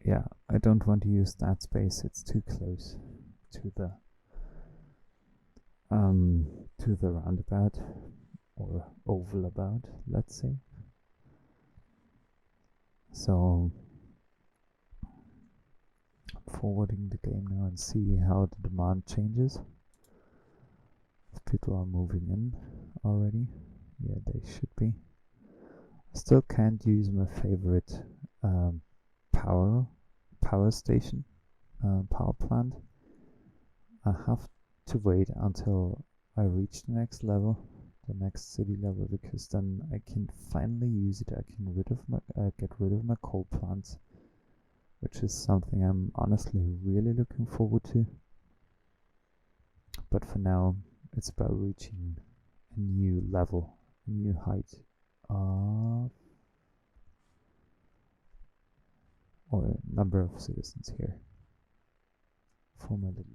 Yeah, I don't want to use that space, it's too close to the roundabout or oval about, let's say. So forwarding the game now and see how the demand changes. If people are moving in already, yeah, they should be. I still can't use my favorite power station, power plant. I have to wait until I reach the next level, the next city level, because then I can finally use it. I can get rid of my coal plants, which is something I'm honestly really looking forward to. But for now, it's about reaching a new level, a new height of or number of citizens here for my little.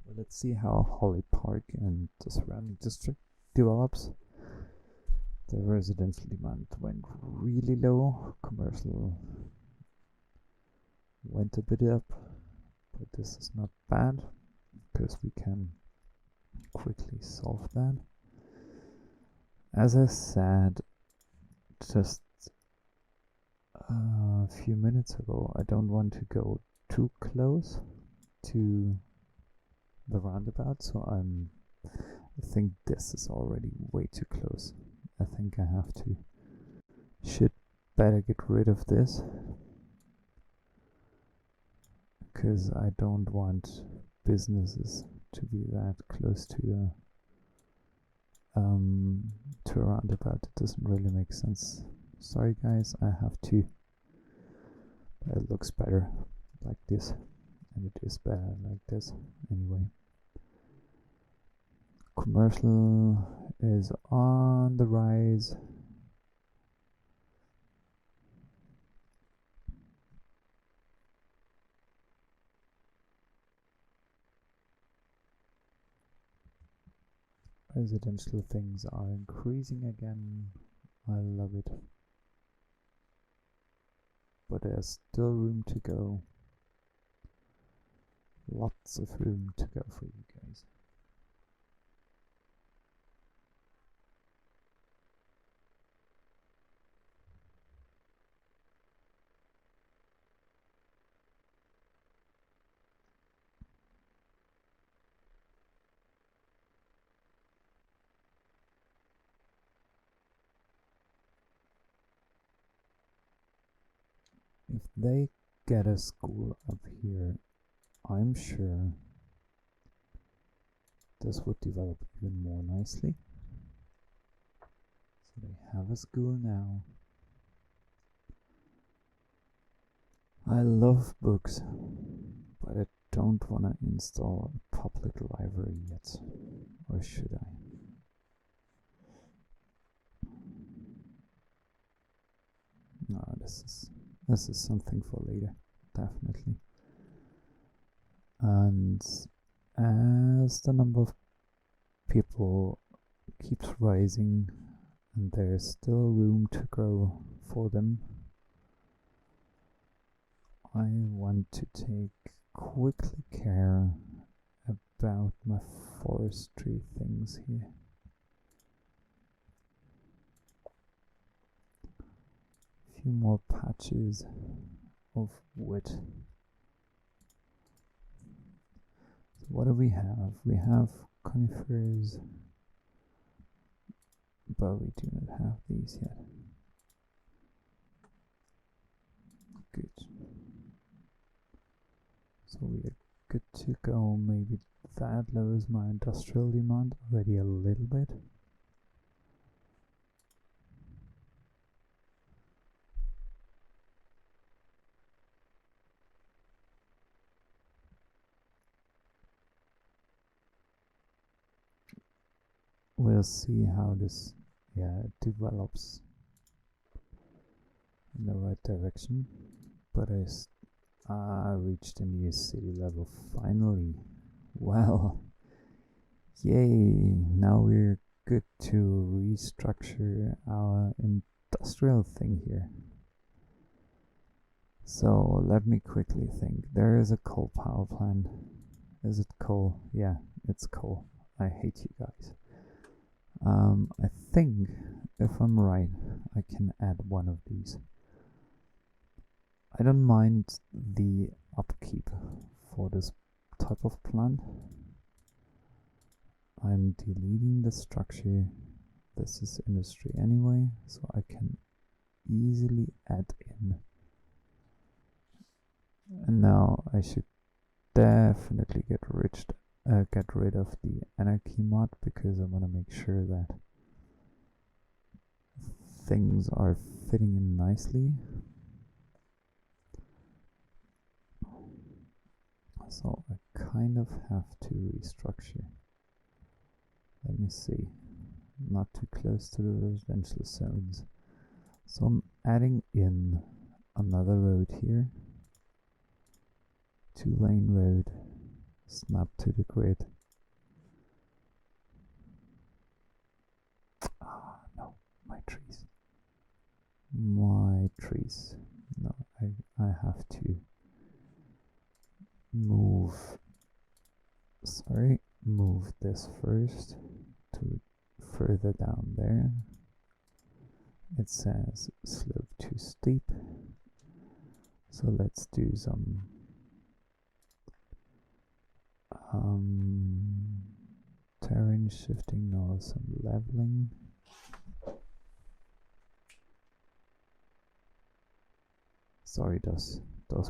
Well, let's see how Holly Park and the surrounding district develops. The residential demand went really low, commercial went a bit up, but this is not bad because we can quickly solve that. As I said just a few minutes ago, I don't want to go too close to the roundabout, so I think this is already way too close. I think I should better get rid of this, because I don't want businesses to be that close to a roundabout. It doesn't really make sense. Sorry guys, I have to. But it looks better like this, and it is better like this anyway. Commercial is on the rise. Residential things are increasing again. I love it. But there's still room to go. Lots of room to go for you guys. If they get a school up here, I'm sure this would develop even more nicely. So they have a school now. I love books, but I don't want to install a public library yet. Or should I? No, this is something for later, definitely. And as the number of people keeps rising and there's still room to grow for them, I want to take quickly care about my forestry things here. A few more patches of wood. So what do we have? We have conifers, but we do not have these yet. Good. So we are good to go. Maybe that lowers my industrial demand already a little bit. We'll see how this develops in the right direction. But I reached a new city level finally. Well, yay! Now we're good to restructure our industrial thing here. So let me quickly think. There is a coal power plant. Is it coal? Yeah, it's coal. I hate you guys. I think, if I'm right, I can add one of these. I don't mind the upkeep for this type of plant. I'm deleting the structure. This is industry anyway, so I can easily add in. And now I should definitely get rid of the anarchy mod, because I want to make sure that things are fitting in nicely. So I kind of have to restructure. Let me see. Not too close to the residential zones. So I'm adding in another road here. 2-lane road. Snap to the grid. Ah, no, my trees. My trees. No, I have to move this first to further down there. It says slope too steep, so let's do some terrain shifting, no, some leveling. Sorry, those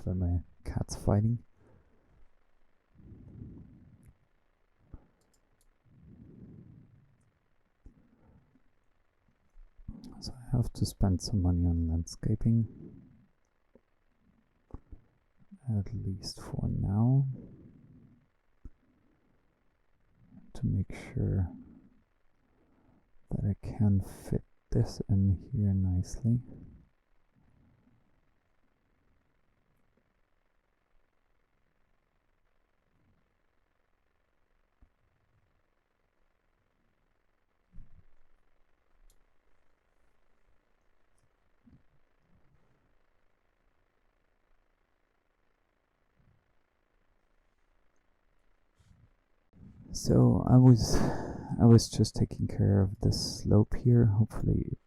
were my cats fighting. So I have to spend some money on landscaping, at least for now, to make sure that I can fit this in here nicely. So I was just taking care of this slope here. Hopefully it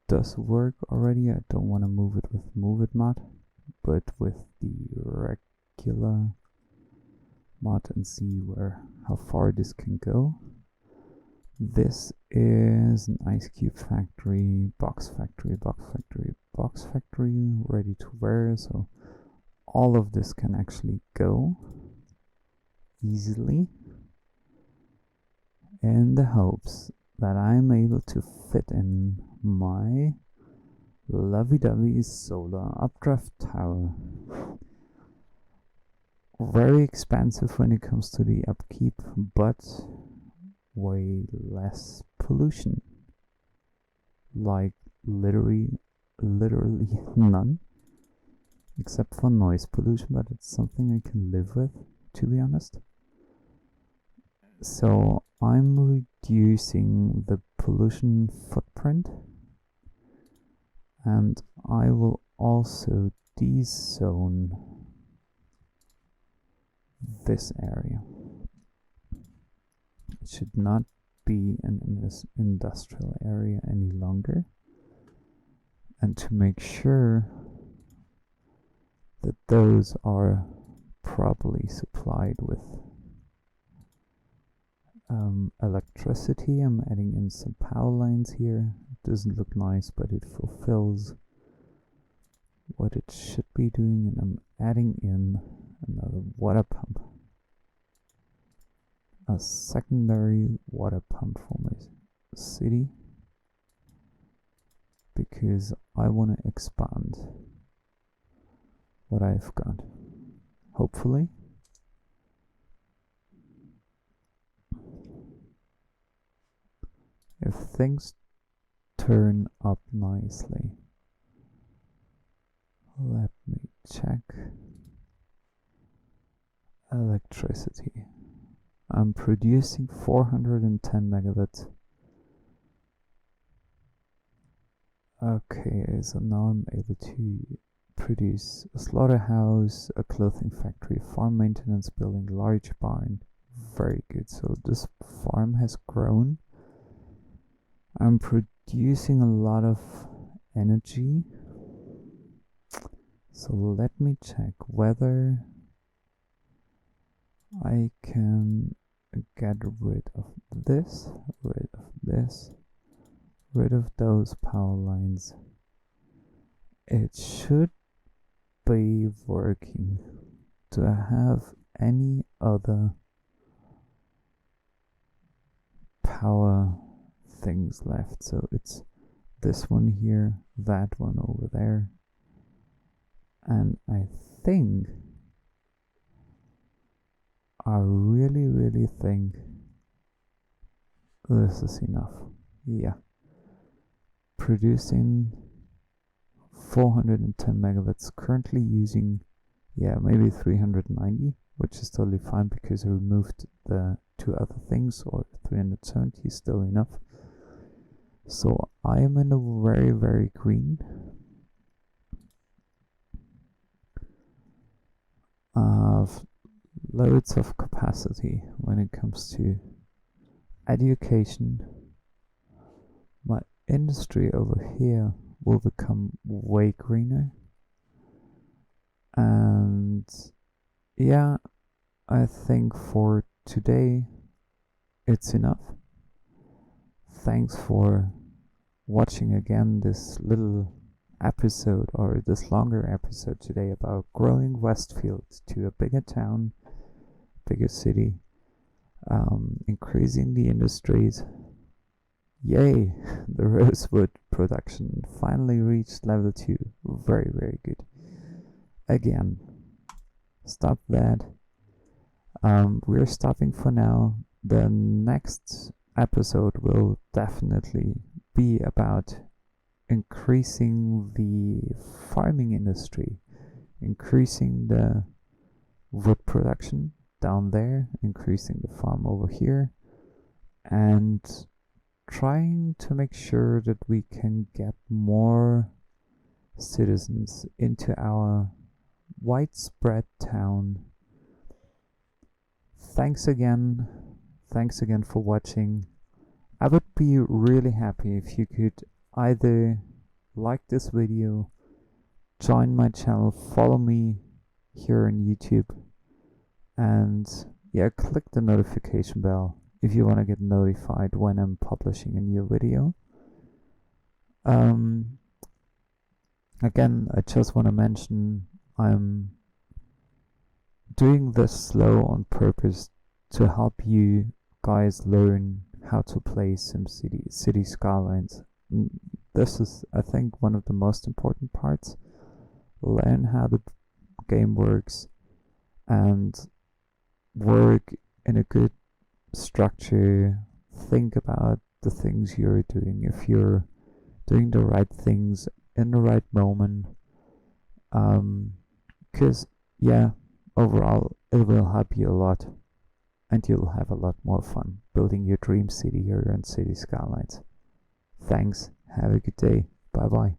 does work already. I don't want to move it with Move It mod, but with the regular mod, and see how far this can go. This is an ice cube factory, box factory, box factory, box factory, ready to wear. So all of this can actually go easily, in the hopes that I'm able to fit in my lovey-dovey solar updraft tower. Very expensive when it comes to the upkeep, but way less pollution. Like literally none, except for noise pollution, but it's something I can live with, to be honest. So I'm reducing the pollution footprint, and I will also dezone this area. It should not be an industrial area any longer. And to make sure that those are probably supplied with electricity. I'm adding in some power lines here. It doesn't look nice, but it fulfills what it should be doing, and I'm adding in another water pump, a secondary water pump for my city, because I want to expand what I've got. Hopefully if things turn up nicely. Let me check. Electricity. I'm producing 410 megawatts. Okay, so now I'm able to produce a slaughterhouse, a clothing factory, farm maintenance building, large barn. Very good. So this farm has grown. I'm producing a lot of energy. So let me check whether I can get rid of this, rid of this, rid of those power lines. It should be working. Do I have any other power things left? So it's this one here, that one over there, and I think I really think this is enough. Yeah, producing 410 megawatts, currently using maybe 390, which is totally fine because I removed the two other things, or 370 is still enough. So I am in a very green. Loads of capacity when it comes to education. My industry over here will become way greener, and yeah, I think for today it's enough. Thanks for watching again this little episode, or this longer episode today, about growing Westfield to a bigger town, bigger city, increasing the industries. Yay, the rosewood production finally reached level 2. Very good. Again, stop that. We're stopping for now. The next episode will definitely be about increasing the farming industry, increasing the wood production down there, increasing the farm over here, and trying to make sure that we can get more citizens into our widespread town. Thanks again for watching. I would be really happy if you could either like this video, join my channel, follow me here on YouTube, and click the notification bell if you want to get notified when I'm publishing a new video. Again, I just want to mention I'm doing this slow on purpose to help you guys learn how to play SimCity, City Skylines. This is, I think, one of the most important parts. Learn how the game works and work in a good structure. Think about the things you're doing, if you're doing the right things in the right moment, because overall it will help you a lot, and you'll have a lot more fun building your dream city here on City Skylines. Thanks, have a good day, bye bye.